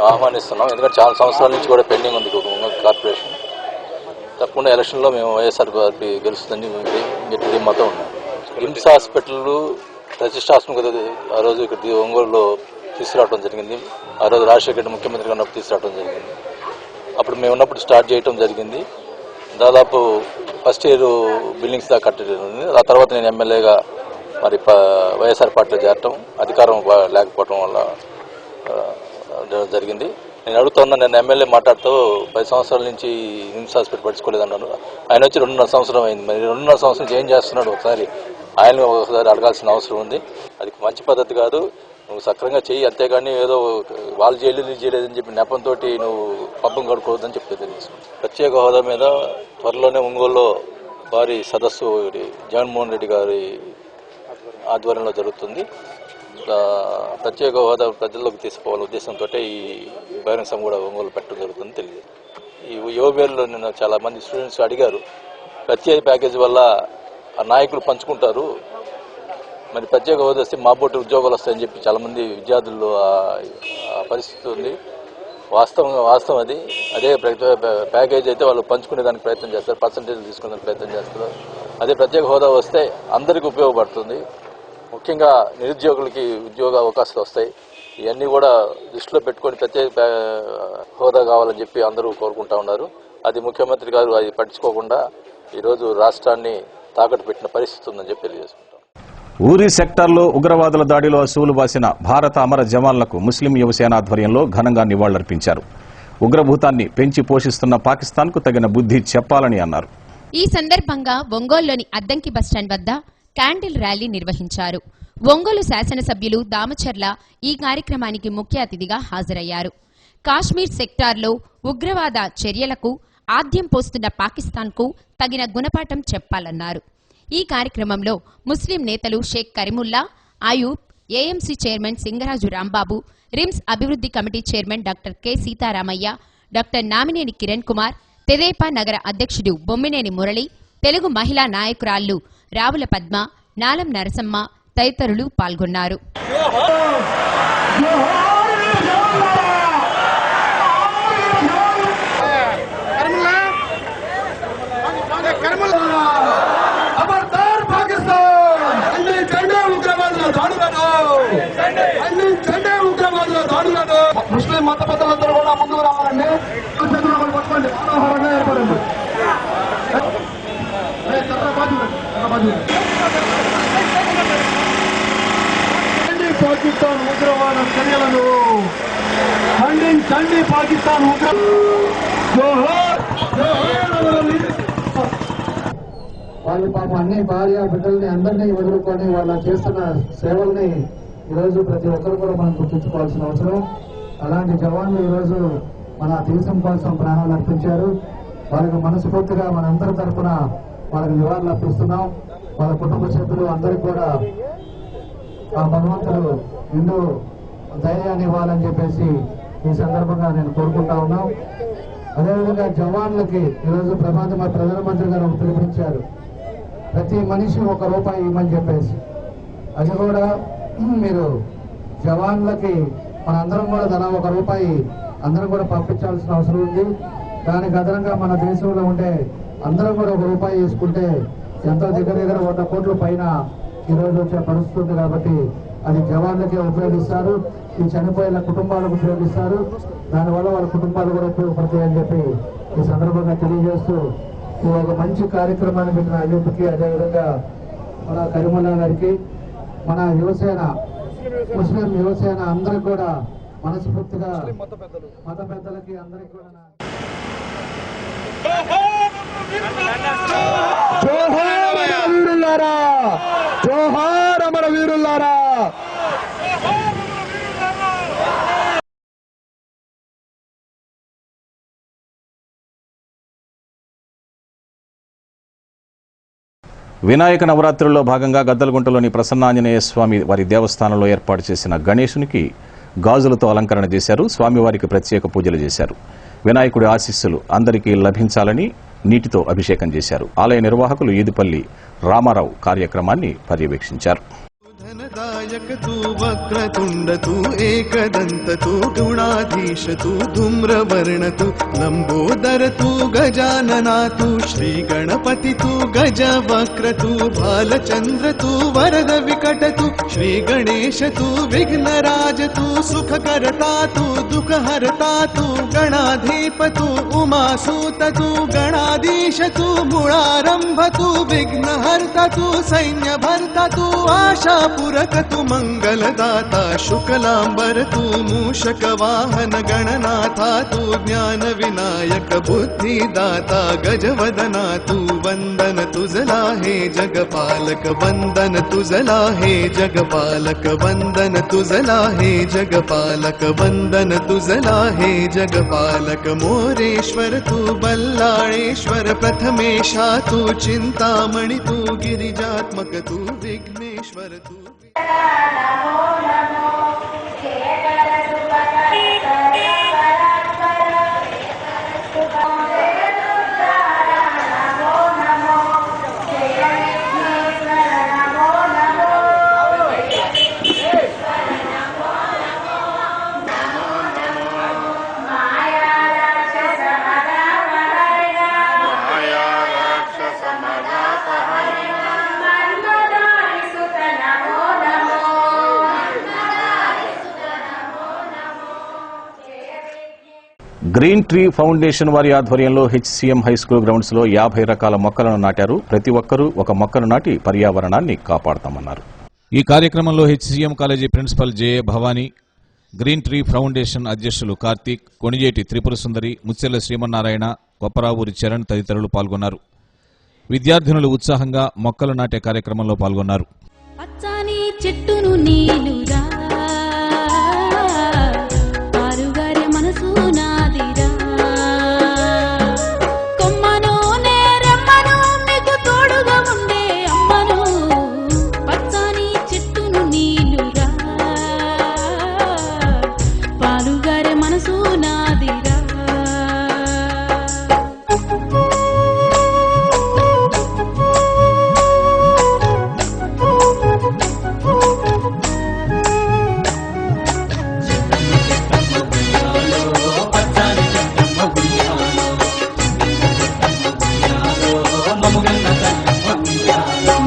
ఆహ్వానిస్తున్నాం. ఎందుకంటే చాలా సంవత్సరాల నుంచి కూడా పెండింగ్ ఉంది కార్పొరేషన్. తప్పకుండా ఎలక్షన్లో మేము వైఎస్ఆర్ పార్టీ గెలుస్తుందని గట్టి ధీమాతో ఉన్నాం. రిమ్స్ హాస్పిటల్ ప్రతిష్టాత్మక ఆ రోజు ఇక్కడ ఒంగోలులో తీసుకురావడం జరిగింది. ఆ రోజు రాజశేఖర రెడ్డి ముఖ్యమంత్రిగా ఉన్నప్పుడు తీసుకురావడం జరిగింది. అప్పుడు మేము ఉన్నప్పుడు స్టార్ట్ చేయడం జరిగింది. దాదాపు ఫస్ట్ ఇయర్ బిల్డింగ్స్ దాకా కట్టడం. ఆ తర్వాత నేను ఎమ్మెల్యేగా మరి వైఎస్ఆర్ పార్టీలో చేరటం, అధికారం లేకపోవడం వల్ల జరిగింది. నేను అడుగుతున్నా, నేను ఎమ్మెల్యే మాట్లాడుతూ 10 సంవత్సరాల నుంచి రిమ్స్ హాస్పిటల్ పట్టించుకోలేదన్నాను. ఆయన వచ్చి 2.5 సంవత్సరం అయింది. మరి 2.5 సంవత్సరం నుంచి ఏం చేస్తున్నాడు ఒకసారి ఆయన ఒకసారి అడగాల్సిన అవసరం ఉంది. అది మంచి పద్ధతి కాదు. నువ్వు సక్రంగా చెయ్యి, అంతేగాని ఏదో వాళ్ళు చేయలేదని చెప్పి నెపంతో నువ్వు పబ్బం కడుకోవద్దని చెప్పి తెలియజేసుకుంటాను. ప్రత్యేక హోదా మీద త్వరలోనే ఒంగోలులో భారీ సదస్సు జగన్మోహన్ రెడ్డి గారి ఆధ్వర్యంలో జరుగుతుంది. ప్రత్యేక హోదా ప్రజల్లోకి తీసుకోవాలనే ఉద్దేశంతో ఈ బహిరంగ సభ కూడా ఒంగోలు పెట్టడం జరుగుతుంది తెలియదు. ఈ యువబేర్లో నిన్న చాలా మంది స్టూడెంట్స్ అడిగారు, ప్రత్యేక ప్యాకేజీ వల్ల ఆ నాయకులు పంచుకుంటారు, మరి ప్రత్యేక హోదా వస్తే మా బోటి ఉద్యోగాలు వస్తాయని చెప్పి చాలా మంది విద్యార్థుల్లో ఆ పరిస్థితి ఉంది. వాస్తవం అది. అదే ప్యాకేజ్ అయితే వాళ్ళు పంచుకునేదానికి ప్రయత్నం చేస్తారు, పర్సంటేజ్ తీసుకునేదానికి ప్రయత్నం చేస్తారు. అదే ప్రత్యేక హోదా వస్తే అందరికీ ఉపయోగపడుతుంది. ముఖ్యంగా నిరుద్యోగులకి ఉద్యోగ అవకాశాలు వస్తాయి. ఇవన్నీ కూడా దృష్టిలో పెట్టుకొని ప్రత్యేక హోదా కావాలని చెప్పి అందరూ కోరుకుంటా ఉన్నారు. అది ముఖ్యమంత్రి గారు అది పట్టించుకోకుండా ఈరోజు రాష్ట్రాన్ని తాకట్టు పెట్టిన పరిస్థితి ఉందని చెప్పి తెలియజేసుకుంటాం. ఊరి సెక్టార్లో ఉగ్రవాదుల దాడిలో అసువులు బాసిన భారత అమర జవాన్లకు ముస్లిం యువసేన ఆధ్వర్యంలో ఘనంగా నివాళులర్పించారు. ఉగ్రభూతాన్ని పెంచి పోషిస్తున్న పాకిస్తాన్కు తగిన బుద్ధి చెప్పాలని అన్నారు. ఈ సందర్భంగా ఒంగోలులోని అద్దంకి బస్టాండ్ వద్ద క్యాండిల్ ర్యాలీ నిర్వహించారు. ఒంగోలు శాసనసభ్యులు దామచర్ల ఈ కార్యక్రమానికి ముఖ్య అతిథిగా హాజరయ్యారు. కాశ్మీర్ సెక్టార్లో ఉగ్రవాద చర్యలకు ఆద్యం పోస్తున్న పాకిస్తాన్కు తగిన గుణపాఠం చెప్పాలన్నారు. ఈ కార్యక్రమంలో ముస్లిం నేతలు Sheikh Karimulla, Ayub, AMC chairman Singaraju Rambabu, RIMS అభివృద్ధి committee chairman doctor K Seetharamaiah, doctor Namineni Kiran Kumar, Tedepa నగర అధ్యక్షుడు బొమ్మినేని మురళి, తెలుగు మహిళా నాయకురాళ్లు రావుల పద్మ, నాలం నరసమ్మ తదితరులు పాల్గొన్నారు. ముస్లిం మత పెద్దలందరూ కూడా ముందుకు రావాలండి. పట్టుకోండి, ఆరోహణగా ఏర్పడండి. పాకిస్తాన్ ఉగ్రవాద చర్యలను ఖండించండి. పాకిస్తాన్ వాళ్ళు పాపం అన్ని భార్య బిడ్డల్ని అందరినీ వదులుకొని వాళ్ళు చేస్తున్న సేవల్ని ఈరోజు ప్రతి ఒక్కరు కూడా మనం గుర్తుంచుకోవాల్సిన అవసరం. అలాంటి జవాన్లు ఈరోజు మన దేశం కోసం ప్రాణాలు అర్పించారు. వాళ్ళకి మనస్ఫూర్తిగా మనందరి తరఫున వాళ్ళకి నివాళులు అర్పిస్తున్నాం. వాళ్ళ కుటుంబ సభ్యులు అందరికీ కూడా ఆ భగవంతుడు నిండు ధైర్యాన్ని ఇవ్వాలని చెప్పేసి ఈ సందర్భంగా నేను కోరుకుంటా ఉన్నాం. అదేవిధంగా జవాన్లకి ఈరోజు ప్రధానమంత్రి గారు పిలుపునిచ్చారు, ప్రతి మనిషి ₹1 ఇవ్వమని చెప్పేసి. అది కూడా మీరు జవాన్లకి మనందరం కూడా ధన ₹1 అందరం కూడా పంపించాల్సిన అవసరం ఉంది. దానికి అదనంగా మన దేశంలో ఉండే అందరం కూడా ₹1 వేసుకుంటే ఎంతో దగ్గర 100 కోట్ల పైన ఈరోజు వచ్చే పరిస్థితి. కాబట్టి అది జవాన్లకే ఉపయోగిస్తారు, ఈ చనిపోయిన కుటుంబాలకు ఉపయోగిస్తారు. దానివల్ల వాళ్ళ కుటుంబాలు కూడా ఉపయోగపడతాయని చెప్పి ఈ సందర్భంగా తెలియజేస్తూ ఈ ఒక మంచి కార్యక్రమాన్ని పెట్టిన అయ్యూబ్కి, అదేవిధంగా మన కరీముల్లా గారికి, మన యువసేన ముస్లిం యువసేన అందరికి కూడా మనస్ఫూర్తిగా మత పెద్దలకి అందరికీ కూడా జోహార్ అమర వీరులారా. వినాయక నవరాత్రుల్లో భాగంగా గద్దలగుంటలోని ప్రసన్నాంజనేయ స్వామి వారి దేవస్థానంలో ఏర్పాటు చేసిన గణేశునికి గాజులతో అలంకరణ చేశారు. స్వామివారికి ప్రత్యేక పూజలు చేశారు. వినాయకుడి ఆశీస్సులు అందరికీ లభించాలని నీటితో అభిషేకం చేశారు. ఆలయ నిర్వాహకులు ఈదుపల్లి రామారావు కార్యక్రమాన్ని పర్యవేక్షించారు. ధనదాయక తూ వక్రతుండ తూ ఏకదంత తూ గుణాధీశ తూ ధూమ్రవర్ణ తూ లంబోదర తూ గజాననా తూ శ్రీ గణపతి తూ గజ వక్ర తూ బాలచంద్ర తూ వరద వికట తూ శ్రీ గణేశ తూ విఘ్నరాజ తూ సుఖకర్తా తూ దుఃఖహర్తా తూ గణాధీప తూ ఉమాసూత తూ గణాధీశ తూ గుణారంభ తూ విఘ్నహర్త తూ సైన్యభర్త తూ ఆశా పురకతు మంగళదాత శుక్లాంబరతు మూషక వాహన గణనాథాతు జ్ఞాన వినాయక బుద్ధిదాత గజవదనా తు వందన తుజలా హే జగపాలక వందన తుజలా హే జగపాలక వందన తుజలా హే జగపాలక వందన తుజలా హే జగపాలక మోరేశ్వర తు బల్లాళేశ్వర ప్రథమేశా తు చింతామణి తు గిరిజాత్మక తు విఘ్నేశ్వర తు గ్రీన్ ట్రీ ఫౌండేషన్ వారి ఆధ్వర్యంలో హెచ్సిఎం హైస్కూల్ గ్రౌండ్స్ లో 50 రకాల మొక్కలను నాటారు. ప్రతి ఒక్కరూ ఒక మొక్కను నాటి పర్యావరణాన్ని కాపాడతామన్నారు. ఈ కార్యక్రమంలో HCM college principal J Bhavani, green tree foundation అధ్యక్షులు కార్తీక్, కొణిజేటి త్రిపుర సుందరి, ముచ్చెల్ల శ్రీమన్నారాయణ, కొప్పరావూరి చరణ్ తదితరులు పాల్గొన్నారు. విద్యార్థినులు ఉత్సాహంగా మొక్కలు నాటే కార్యక్రమంలో పాల్గొన్నారు. పచ్చని చెట్టును నీలురా పారుగారే మనసు నాదిరా కొమ్మను నేరమ్మను మీకు తోడుగా ఉండే అమ్మను పచ్చని చెట్టును నీలురా పారుగారే మనసు నాదిరా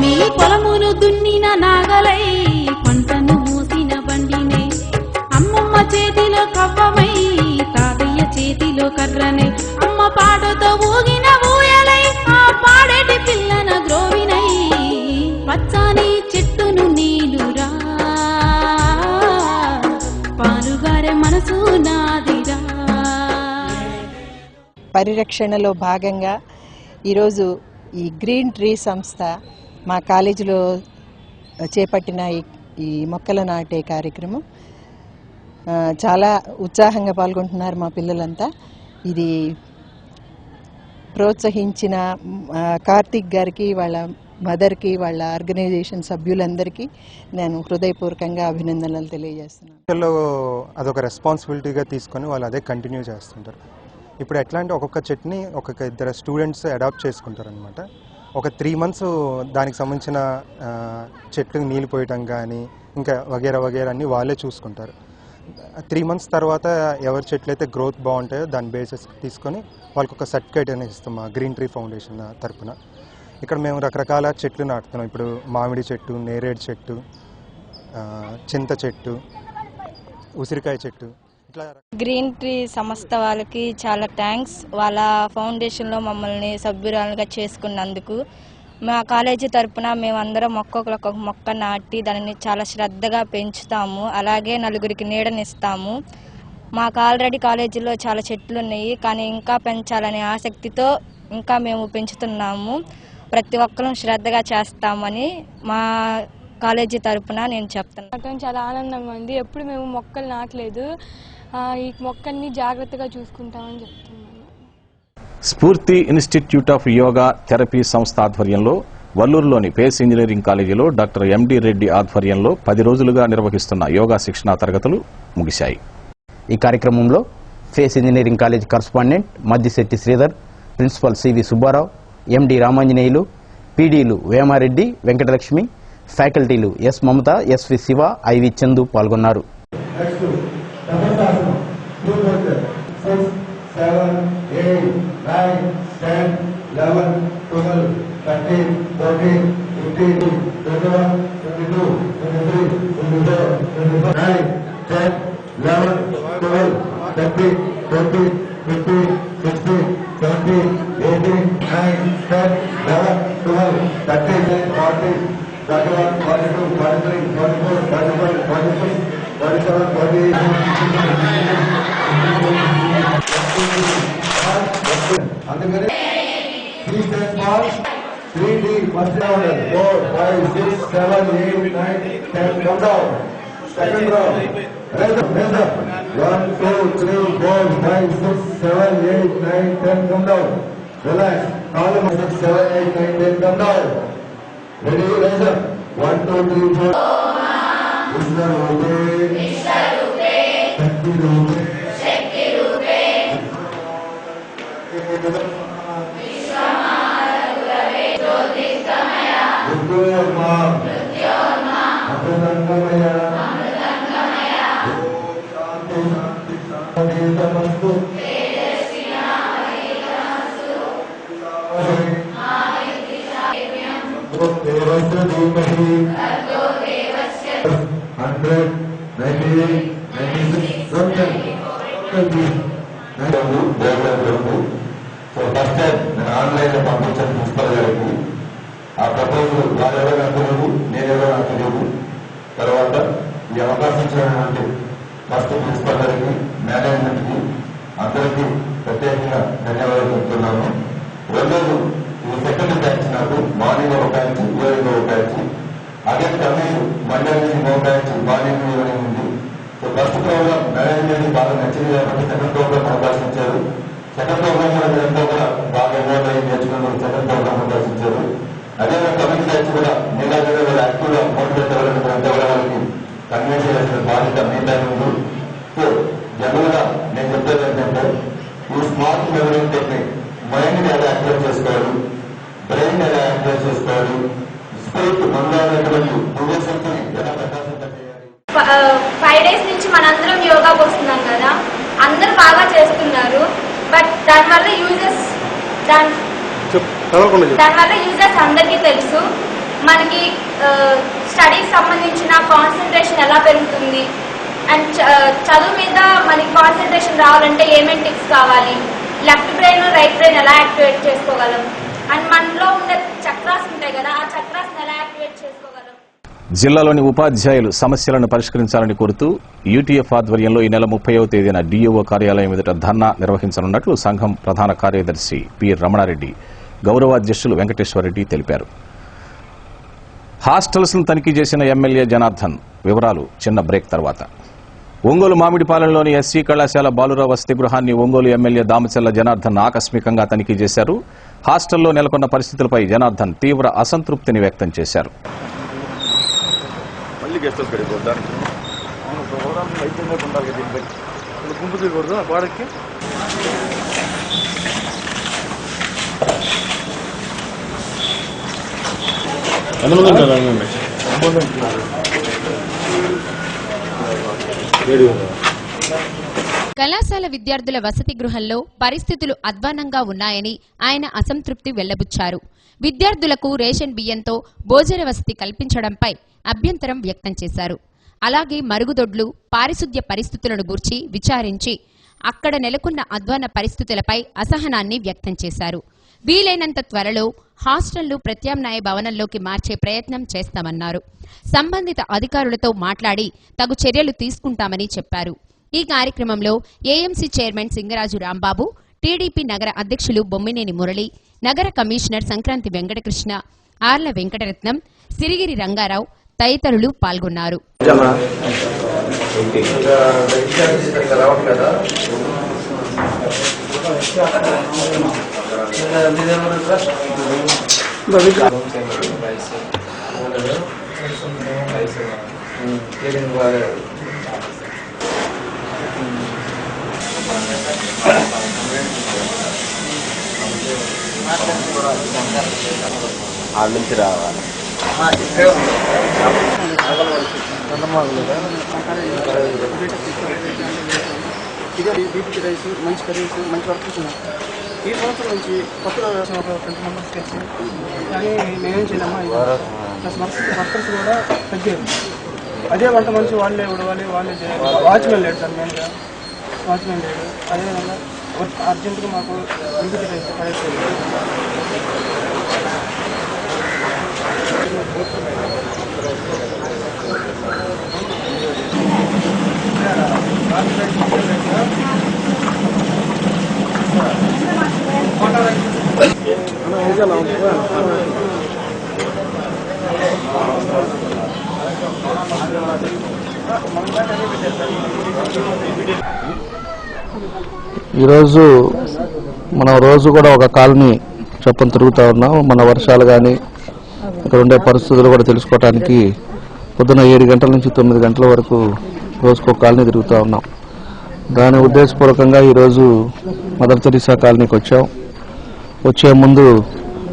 మీ పొలమును దున్నిన నాగలై పంటను మూసిన బండినే అమ్మమ్మ చేతిలో కవ్వమై తాతయ్య చేతిలో కర్రనై అమ్మ పాటతో ఊగిన ఊయలై ఆ పాడేటి పిల్లన గ్రోవినై పచ్చని చెట్టును నీలురా పాలుగారే మనసు నాదిరా. పరిరక్షణలో భాగంగా ఈరోజు ఈ గ్రీన్ ట్రీ సంస్థ మా కాలేజీలో చేపట్టిన ఈ మొక్కలు నాటే కార్యక్రమం చాలా ఉత్సాహంగా పాల్గొంటున్నారు మా పిల్లలంతా. ఇది ప్రోత్సహించిన కార్తీక్ గారికి, వాళ్ళ మదర్కి, వాళ్ళ ఆర్గనైజేషన్ సభ్యులందరికీ నేను హృదయపూర్వకంగా అభినందనలు తెలియజేస్తున్నాను. అదొక రెస్పాన్సిబిలిటీగా తీసుకొని వాళ్ళు అదే కంటిన్యూ చేస్తుంటారు. ఇప్పుడు ఎట్లా అంటే ఒక్కొక్క చెట్టుని ఒక్కొక్క ఇద్దరు స్టూడెంట్స్ అడాప్ట్ చేసుకుంటారు అనమాట. ఒక 3 months దానికి సంబంధించిన చెట్లు నీళ్ళు పోయటం కానీ ఇంకా వగేరా వగేరా అన్నీ వాళ్ళే చూసుకుంటారు. 3 months తర్వాత ఎవరి చెట్లు అయితే గ్రోత్ బాగుంటాయో దాని బేసిస్ తీసుకొని వాళ్ళకి ఒక సర్టిఫికేట్ అనేది ఇస్తాం మా గ్రీన్ ట్రీ ఫౌండేషన్ తరఫున. ఇక్కడ మేము రకరకాల చెట్లు నాటుతున్నాం. ఇప్పుడు మామిడి చెట్టు, నేరేడు చెట్టు, చింత చెట్టు, ఉసిరికాయ చెట్టు. గ్రీన్ ట్రీ సంస్థ వాళ్ళకి చాలా థ్యాంక్స్. వాళ్ళ ఫౌండేషన్లో మమ్మల్ని సభ్యురాలుగా చేసుకున్నందుకు. మా కాలేజీ తరఫున మేమందరం ఒక్కొక్క మొక్క నాటి దానిని చాలా శ్రద్ధగా పెంచుతాము. అలాగే నలుగురికి నీడనిస్తాము. మాకు ఆల్రెడీ కాలేజీలో చాలా చెట్లు ఉన్నాయి, కానీ ఇంకా పెంచాలనే ఆసక్తితో ఇంకా మేము పెంచుతున్నాము. ప్రతి ఒక్కరూ శ్రద్ధగా చేస్తామని మా కాలేజీ తరఫున నేను చెప్తున్నాను. చాలా ఆనందంగా ఉంది. ఎప్పుడు మేము మొక్కలు నాటలేదు, ఈ మొక్కల్ని జాగ్రత్తగా చూసుకుంటామని చెప్తున్నాను. స్ఫూర్తి ఇన్స్టిట్యూట్ ఆఫ్ యోగా థెరపీ సంస్థ ఆధ్వర్యంలో వల్లూరులోని పేస్ ఇంజనీరింగ్ కాలేజీలో డాక్టర్ ఎండి రెడ్డి ఆధ్వర్యంలో 10 రోజులుగా నిర్వహిస్తున్న యోగా శిక్షణా తరగతులు ముగిశాయి. ఈ కార్యక్రమంలో FACE engineering college correspondent Maddisetti Sridhar, principal CV Subbarao, MD Ramanjaneyulu, పీడీలు వేమారెడ్డి, వెంకటలక్ష్మి, ఫ్యాకల్టీలు S Mamata, SV Siva, IV Chandu పాల్గొన్నారు. 3D, first round, 4, 5, 6, 7, 8, 9, 10, come down. Second round, raise up, 1, 2, 3, 4, 5, 6, 7, 8, 9, 10, come down. Relax, column 6, 7, 8, 9, 10, come down. Ready, raise up, 1, 2, 3, 4. Vishnu Rupe, Shakti Rupe, so first time నేను ఆన్లైన్లో పంపించాను principal గారికి. ఆ proposal వారెవరో నాకు తెలియదు, నేనెవరో నాకు తెలియదు. తర్వాత ఈ అవకాశం ఇచ్చినటువంటి ఫస్ట్ ప్రిన్సిపల్ గారికి, మేనేజ్మెంట్కి అందరికీ ప్రత్యేకంగా ధన్యవాదాలు చెప్తున్నాను. రెండోది ఇది సెకండ్ బ్యాచ్, నాకు మార్నింగ్ ఒక బ్యాచ్, ఈవినింగ్ ఒక బ్యాచ్. అదే కమింగ్ మండే నుంచి ఒక బ్యాచ్ మార్నింగ్ ఈవినింగ్ ఉంది. సో ఫస్ట్ ప్రోగ్రామ్ మేనేజ్మెంట్ బాగా నచ్చింది కాబట్టి సెకండ్ ప్రోగ్రామ్ అవకాశం ఇచ్చారు. సెకండ్ ప్రోగ్రామ్ కూడా మీరంతా కూడా బాగా ఇన్వాల్వ్ అయ్యి నేర్చుకున్న సెకండ్ ప్రోగ్రామ్ అవకాశం ఇచ్చారు. అదే కమింగ్ బ్యాచ్ కూడా మీలాగే వాళ్ళు యాక్టివ్గా మోటివేట్ అవ్వాలని మీరంతా కూడా వాళ్ళకి కన్విన్స్ చేసిన బాధ్యత మీ దాని ఉంది. సో జనరల్ గా నేను చెప్పేది ఏంటంటే ఈ స్మార్ట్ మెమరీ టెక్నిక్ మైండ్ ఎలా యాక్టివేట్ చేసుకోవాలి, బ్రెయిన్ ఎలా యాక్టివేట్ చేసుకోవాలి, స్పిరిట్ మనలో ఉన్నటువంటి దివ్యశక్తిని ఎలా ప్రకాశింప చేయాలి. 5 days నుంచి మనందరం యోగాకి వస్తున్నాం కదా, అందరూ బాగా చేస్తున్నారు. బట్ దానివల్ల యూజెస్ అందరికీ తెలుసు. మనకి స్టడీకి సంబంధించిన కాన్సన్ట్రేషన్ ఎలా పెరుగుతుంది అండ్ చదువు మీద మనకి కాన్సన్ట్రేషన్ రావాలంటే ఏమేమి టిప్స్ కావాలి, లెఫ్ట్ బ్రెయిన్ రైట్ బ్రెయిన్ ఎలా యాక్టివేట్ చేసుకోగలం అండ్ మనలో ఉండే చక్రాస్ ఉంటాయి కదా, ఆ చక్రాస్ ఎలా యాక్టివేట్ చేసుకోగలం. జిల్లాలోని ఉపాధ్యాయులు సమస్యలను పరిష్కరించాలని కోరుతూ యూటీఎఫ్ ఆధ్వర్యంలో ఈ నెల 30వ తేదీన డీఓ కార్యాలయం ఎదుట ధర్నా నిర్వహించనున్నట్లు సంఘం ప్రధాన కార్యదర్శి పి రమణారెడ్డి, గౌరవాధ్యక్షులు వెంకటేశ్వరరెడ్డి తెలిపారు. హాస్టల్స్ ను తనిఖీ చేసిన ఎమ్మెల్యే జనార్దన్. వివరాలు చిన్న బ్రేక్ తర్వాత. ఒంగోలు మామిడిపాలెంలోని ఎస్సీ కళాశాల బాలుర వసతి గృహాన్ని ఒంగోలు ఎమ్మెల్యే దామచల్ల జనార్దన్ ఆకస్మికంగా తనిఖీ చేశారు. హాస్టల్లో నెలకొన్న పరిస్థితులపై జనార్దన్ తీవ్ర అసంతృప్తిని వ్యక్తం చేశారు. గుంపు తీయకూడదు ఆ గోడకి. కళాశాల విద్యార్థుల వసతి గృహంలో పరిస్థితులు అధ్వానంగా ఉన్నాయని ఆయన అసంతృప్తి వెల్లబుచ్చారు. విద్యార్థులకు రేషన్ బియ్యంతో భోజన వసతి కల్పించడంపై అభ్యంతరం వ్యక్తం చేశారు. అలాగే మరుగుదొడ్లు, పారిశుద్ధ్య పరిస్థితులను గూర్చి విచారించి అక్కడ నెలకొన్న అధ్వాన పరిస్థితులపై అసహనాన్ని వ్యక్తం చేశారు. వీలైనంత త్వరలో హాస్టళ్లు ప్రత్యామ్నాయ భవనంలోకి మార్చే ప్రయత్నం చేస్తామన్నారు. సంబంధిత అధికారులతో మాట్లాడి తగు చర్యలు తీసుకుంటామని చెప్పారు. ఈ కార్యక్రమంలో AMC chairman Singaraju Rambabu, TDP నగర అధ్యక్షులు బొమ్మినేని మురళి, నగర కమిషనర్ సంక్రాంతి వెంకటకృష్ణ, ఆర్ల వెంకటరత్నం, సిరిగిరి రంగారావు తదితరులు పాల్గొన్నారు. వాళ్ళ నుంచి రావాలి. ఇదే బీపీ రైస్, మంచి కర్రీస్, మంచి వర్కర్స్ ఉన్నాయి. ఈ సంవత్సరం నుంచి కొత్తగా 20 మెంబర్స్ కలిసి కానీ మేమేం చేయలేమా, వర్కర్స్ కూడా తగ్గారు. అదే వంట మంచి వాళ్ళే ఉడవాలి, వాళ్ళే చేయాలి. వాచ్మెన్ లేడు సార్, మెయిన్గా వాచ్మెన్ లేడు. అదేవిధంగా అర్జెంటుగా మాకు బీపీ రైస్ పడేస్తుంది. ఈరోజు మనం రోజు కూడా ఒక కాలనీ చొప్పున తిరుగుతూ ఉన్నాం. మన వర్షాలు కానీ ఇక్కడ ఉండే పరిస్థితులు కూడా తెలుసుకోవడానికి పొద్దున 7 గంటల నుంచి 9 గంటల వరకు రోజుకు ఒక కాలనీ తిరుగుతూ ఉన్నాం. దాని ఉద్దేశపూర్వకంగా ఈరోజు మదర్ తెరీసా కాలనీకి వచ్చాం. వచ్చే ముందు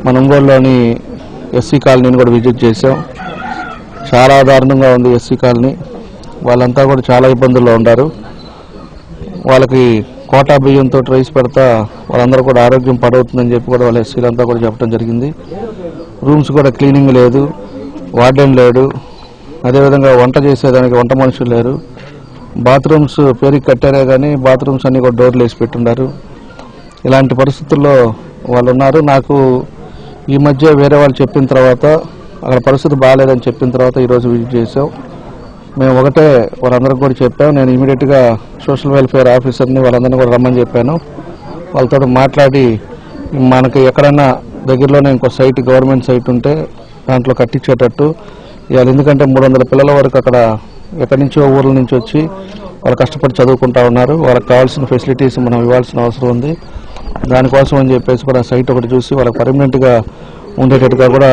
మన ఒంగోలులోని ఎస్సీ కాలనీని కూడా విజిట్ చేశాం. చాలా దారుణంగా ఉంది ఎస్సీ కాలనీ. వాళ్ళంతా కూడా చాలా ఇబ్బందుల్లో ఉన్నారు. వాళ్ళకి కోటా బియ్యంతో రైస్ పెడతా వాళ్ళందరూ కూడా ఆరోగ్యం పాడవుతుందని చెప్పి కూడా వాళ్ళ ఎస్సీలంతా కూడా చెప్పడం జరిగింది. రూమ్స్ కూడా క్లీనింగ్ లేదు, వార్డెన్ లేడు, అదేవిధంగా వంట చేసేదానికి వంట మనుషులు లేరు. బాత్రూమ్స్ పేరుకి కట్టారే కానీ బాత్రూమ్స్ అన్ని కూడా డోర్లు వేసి పెట్టున్నారు. ఇలాంటి పరిస్థితుల్లో వాళ్ళు ఉన్నారు. నాకు ఈ మధ్య వేరే వాళ్ళు చెప్పిన తర్వాత అక్కడ పరిస్థితి బాగాలేదని చెప్పిన తర్వాత ఈరోజు విజిట్ చేసాం. మేము ఒకటే వాళ్ళందరికీ కూడా చెప్పాం. నేను ఇమీడియట్గా సోషల్ వెల్ఫేర్ ఆఫీసర్ని వాళ్ళందరినీ కూడా రమ్మని చెప్పాను. వాళ్ళతో మాట్లాడి మనకి ఎక్కడైనా దగ్గరలోనే ఇంకో సైట్ గవర్నమెంట్ సైట్ ఉంటే దాంట్లో కట్టించేటట్టు ఇవాళ, ఎందుకంటే 300 పిల్లల వరకు అక్కడ ఎక్కడి నుంచో ఊర్ల నుంచి వచ్చి వాళ్ళు కష్టపడి చదువుకుంటా ఉన్నారు. వాళ్ళకి కావాల్సిన ఫెసిలిటీస్ మనం ఇవ్వాల్సిన అవసరం ఉంది. దానికోసం అని చెప్పేసి కూడా సైట్ ఒకటి చూసి వాళ్ళకి పర్మనెంట్గా ఉండేటట్టుగా కూడా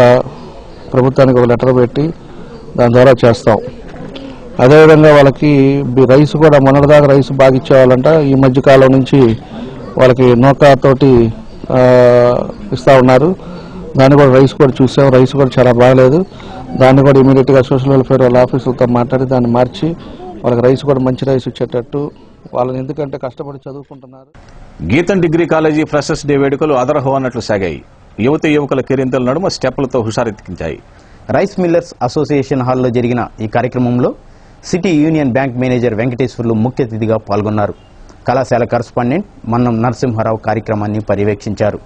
ప్రభుత్వానికి ఒక లెటర్ పెట్టి దాని ద్వారా చేస్తాం. అదేవిధంగా వాళ్ళకి రైస్ కూడా మొన్నటిదాకా రైస్ బాగా ఇచ్చేవాళ్ళంట. ఈ మధ్యకాలం నుంచి వాళ్ళకి నౌకాతోటి ఇస్తూ ఉన్నారు. దాన్ని కూడా రైస్ కూడా చూసాం. రైస్ కూడా చాలా బాగలేదు. దాన్ని కూడా ఇమీడియట్గా సోషల్ వెల్ఫేర్ వాళ్ళ ఆఫీసులతో మాట్లాడి దాన్ని మార్చి వాళ్ళకి రైస్ కూడా మంచి రైస్ ఇచ్చేటట్టు వాళ్ళని, ఎందుకంటే కష్టపడి చదువుకుంటున్నారు. గీతం డిగ్రీ కాలేజీ ఫ్రెషర్స్ డే వేడుకలు అదరహో అన్నట్లు సాగాయి. యువతి యువకుల కెరింతల నడుమ స్టెప్పులతో హుషారెత్తించాయి. రైస్ మిల్లర్స్ అసోసియేషన్ హాల్లో జరిగిన ఈ కార్యక్రమంలో city union bank manager Venkateswarlu ముఖ్య అతిథిగా పాల్గొన్నారు. కళాశాల కరస్పాండెంట్ మన్నం నరసింహారావు కార్యక్రమాన్ని పర్యవేక్షించారు.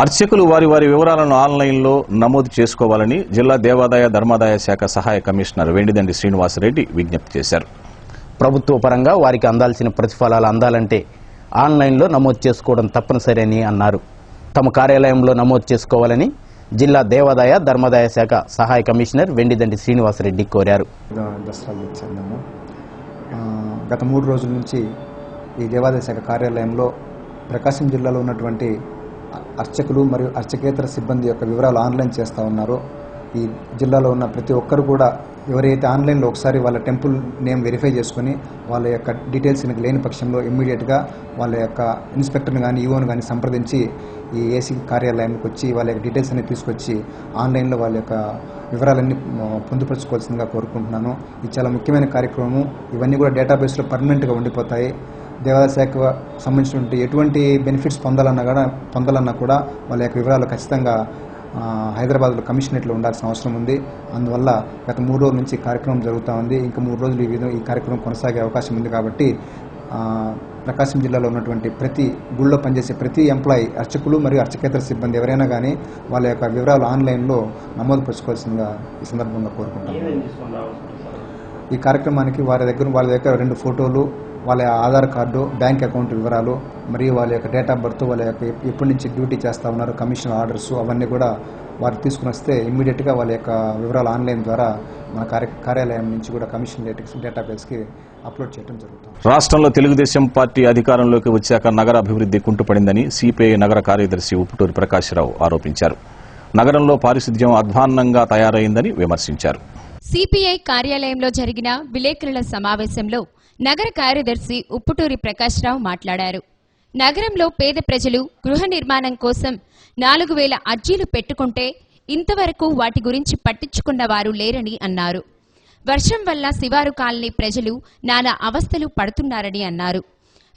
అర్చకులు వారి వారి వివరాలను ఆన్లైన్లో నమోదు చేసుకోవాలని జిల్లా దేవాదాయ ధర్మాదాయ శాఖ సహాయ కమిషనర్ వెండిదండి శ్రీనివాసరెడ్డి విజ్ఞప్తి చేశారు. ప్రభుత్వ పరంగా వారికి అందాల్సిన ప్రతిఫలాలు అందాలంటే ఆన్లైన్లో నమోదు చేసుకోవడం తప్పనిసరి అని అన్నారు. తమ కార్యాలయంలో నమోదు చేసుకోవాలని జిల్లా దేవాదాయ ధర్మాదాయ శాఖ సహాయ కమిషనర్ వెండిదండి శ్రీనివాసరెడ్డి కోరారు. గత 3 రోజుల నుంచి ఈ దేవాదాయ శాఖ కార్యాలయంలో ప్రకాశం జిల్లాలో ఉన్నటువంటి అర్చకులు మరియు అర్చకేతర సిబ్బంది యొక్క వివరాలు ఆన్లైన్ చేస్తూ ఉన్నారు. ఈ జిల్లాలో ఉన్న ప్రతి ఒక్కరు కూడా ఎవరైతే ఆన్లైన్లో ఒకసారి వాళ్ళ టెంపుల్ నేమ్ వెరిఫై చేసుకుని వాళ్ళ యొక్క డీటెయిల్స్ లేని పక్షంలో ఇమ్మీడియట్గా వాళ్ళ యొక్క ఇన్స్పెక్టర్ని కానీ ఈఓను కానీ సంప్రదించి ఈ ఏసీ కార్యాలయానికి వచ్చి వాళ్ళ యొక్క డీటెయిల్స్ అన్ని తీసుకొచ్చి ఆన్లైన్లో వాళ్ళ యొక్క వివరాలన్నీ పొందుపరచుకోవాల్సిందిగా కోరుకుంటున్నాను. ఇది చాలా ముఖ్యమైన కార్యక్రమం. ఇవన్నీ కూడా డేటాబేస్లో పర్మనెంట్గా ఉండిపోతాయి. దేవాదాయ శాఖకు సంబంధించినటువంటి ఎటువంటి బెనిఫిట్స్ పొందాలన్నా కూడా వాళ్ళ యొక్క వివరాలు ఖచ్చితంగా హైదరాబాద్లో కమిషనరేట్లో ఉండాల్సిన అవసరం ఉంది. అందువల్ల గత 3 రోజుల నుంచి కార్యక్రమం జరుగుతూ ఉంది. ఇంకా 3 రోజులు ఈ కార్యక్రమం కొనసాగే అవకాశం ఉంది. కాబట్టి ప్రకాశం జిల్లాలో ఉన్నటువంటి ప్రతి గుళ్ళో పనిచేసే ప్రతి ఎంప్లాయీ అర్చకులు మరియు అర్చకేతర సిబ్బంది ఎవరైనా కానీ వాళ్ళ యొక్క వివరాలు ఆన్లైన్లో నమోదు పరచుకోవాల్సిందిగా ఈ సందర్భంగా కోరుకుంటాను. ఈ కార్యక్రమానికి వాళ్ళ దగ్గర 2 ఫోటోలు, వాళ్ళ ఆధార్ కార్డు, బ్యాంక్ అకౌంట్ వివరాలు మరియు వాళ్ళ యొక్క డేట్ ఆఫ్ బర్త్, వాళ్ళ యొక్క ఎప్పటి నుంచి డ్యూటీ చేస్తూ ఉన్నారు, కమిషన్ ఆర్డర్స్ అవన్నీ కూడా వారు తీసుకుని వస్తే ఇమ్మీడియట్గా వాళ్ళ యొక్క వివరాలు ఆన్లైన్ ద్వారా మన కార్యాలయం నుంచి కూడా కమిషన్ డేటాబేస్కి అప్లోడ్ చేయడం జరుగుతుంది. రాష్ట్రంలో తెలుగుదేశం పార్టీ అధికారంలోకి వచ్చాక నగర అభివృద్ధి కుంటుపడిందని సిపిఐ నగర కార్యదర్శి ఉప్పుటూరి ప్రకాశ్రావు ఆరోపించారు. నగరంలో పారిశుద్ధ్యం అధ్వాన్నంగా తయారైందని విమర్శించారు. సిపిఐ కార్యాలయంలో జరిగిన విలేకరుల సమావేశంలో నగర కార్యదర్శి ఉప్పుటూరి ప్రకాశ్రావు మాట్లాడారు. నగరంలో పేద ప్రజలు గృహ నిర్మాణం కోసం 4,000 అర్జీలు పెట్టుకుంటే ఇంతవరకు వాటి గురించి పట్టించుకున్న వారు లేరని అన్నారు. వర్షం వల్ల శివారు కాలనీ ప్రజలు నానా అవస్థలు పడుతున్నారని అన్నారు.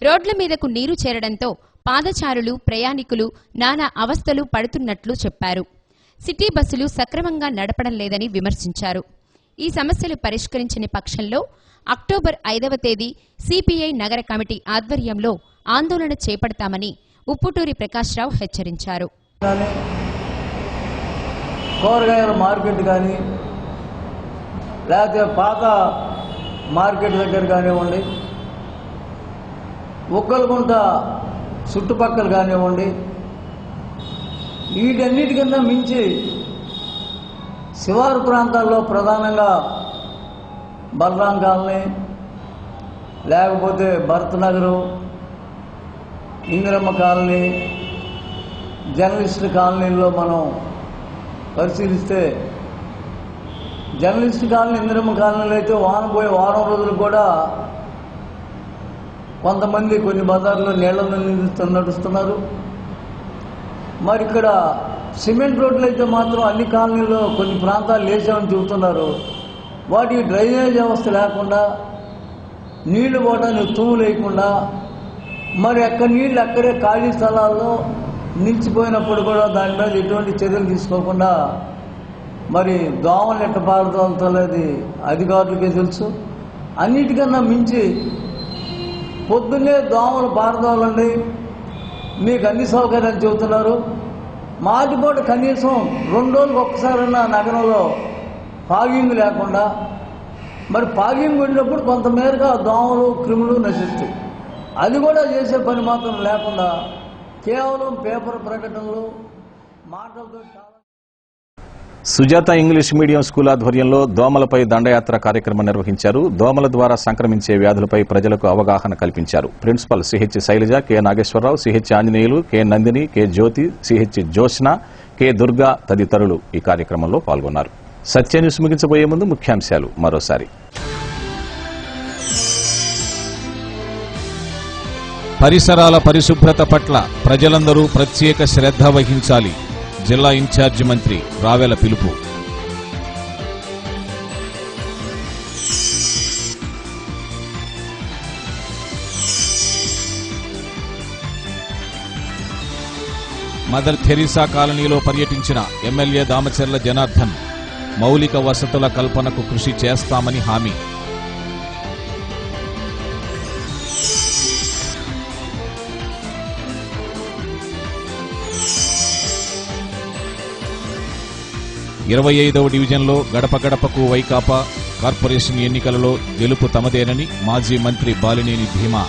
రోడ్ల మీదకు నీరు చేరడంతో పాదచారులు, ప్రయాణికులు నానా అవస్థలు పడుతున్నట్లు చెప్పారు. సిటీ బస్సులు సక్రమంగా నడపడం లేదని విమర్శించారు. ఈ సమస్యలు పరిష్కరించని పక్షంలో అక్టోబర్ 5వ తేదీ సిపిఐ నగర కమిటీ ఆధ్వర్యంలో ఆందోళన చేపడతామని ఉప్పుటూరి ప్రకాశ్రావు హెచ్చరించారు. కూరగాయల మార్కెట్ కానీ లేకపోతే పాత మార్కెట్ దగ్గర కానివ్వండి, ఉక్కలగుంట చుట్టుపక్కల కానివ్వండి, వీటన్నిటికన్నా మించి శివారు ప్రాంతాల్లో ప్రధానంగా బలరాం కాలనీ, లేకపోతే భరత్ నగరు, ఇందిరమ్మ కాలనీ, జర్నలిస్ట్ కాలనీలో మనం పరిశీలిస్తే జర్నలిస్ట్ కాలనీ, ఇందిరమ్మ కాలనీలో అయితే వారం రోజులు కూడా కొంతమంది కొన్ని బజార్లో నీళ్లను నడుస్తున్నారు. మరి ఇక్కడ సిమెంట్ రోడ్లు అయితే మాత్రం అన్ని కాలనీల్లో కొన్ని ప్రాంతాలు లేచామని చెబుతున్నారు. వాటికి డ్రైనేజ్ వ్యవస్థ లేకుండా, నీళ్లు పోవడానికి తూము లేకుండా, మరి అక్కడ నీళ్లు అక్కడే ఖాళీ స్థలాల్లో నిలిచిపోయినప్పుడు కూడా దాని మీద ఎటువంటి చర్యలు తీసుకోకుండా మరి దోమలు ఎట్ట పారుతోలేదు అధికారులకే తెలుసు. అన్నిటికన్నా మించి పొద్దున్నే దోమలు పారదోలండి, మీకు అన్ని సౌకర్యాలు చెబుతున్నారు. మాటిపూట కనీసం 2 రోజులకు ఒక్కసారైనా నగరంలో ఫాగింగ్ లేకుండా, మరి ఫాగింగ్ వెళ్ళినప్పుడు కొంతమేరగా దోమలు, క్రిములు నశిస్తాయి. అది కూడా చేసే పని మాత్రం లేకుండా కేవలం పేపర్ ప్రకటనలు, మాటలతో చాలా. సుజాత ఇంగ్లీష్ మీడియం స్కూల్ ఆధ్వర్యంలో దోమలపై దండయాత్ర కార్యక్రమం నిర్వహించారు. దోమల ద్వారా సంక్రమించే వ్యాధులపై ప్రజలకు అవగాహన కల్పించారు. Principal CH Sailaja, K Nageswararao, CH Anjaneyulu, K Nandini, K Jyothi, CH Joshna, K Durga తదితరులు ఈ కార్యక్రమంలో పాల్గొన్నారు. సత్య న్యూస్ ముగించబోయే ముందు ముఖ్యాంశాలు మరోసారి. పరిసరాల పరిశుభ్రత పట్ల ప్రజలందరూ ప్రత్యేక శ్రద్ధ వహించాలి. జిల్లా ఇన్ఛార్జి మంత్రి రావెల పిలుపు. మదర్ థెరిసా కాలనీలో పర్యటించిన ఎమ్మెల్యే దామచర్ల జనార్దన్ మౌలిక వసతుల కల్పనకు కృషి చేస్తామని హామీ. 25వ డివిజన్లో గడప గడపకు వైకాపా కార్పొరేషన్ ఎన్నికలలో గెలుపు తమదేనని మాజీ మంత్రి బాలినేని భీమా.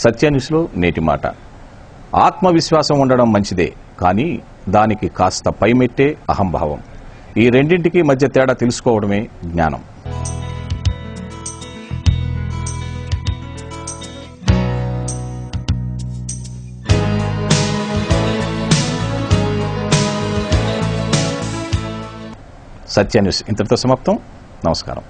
సత్యన్యూస్లో నేటి మాట. ఆత్మవిశ్వాసం ఉండడం మంచిదే, కానీ దానికి కాస్త పైమెట్టే అహంభావం. ఈ రెండింటికి మధ్య తేడా తెలుసుకోవడమే జ్ఞానం. సత్యన్యూస్ ఇంతటితో సమాప్తం. నమస్కారం.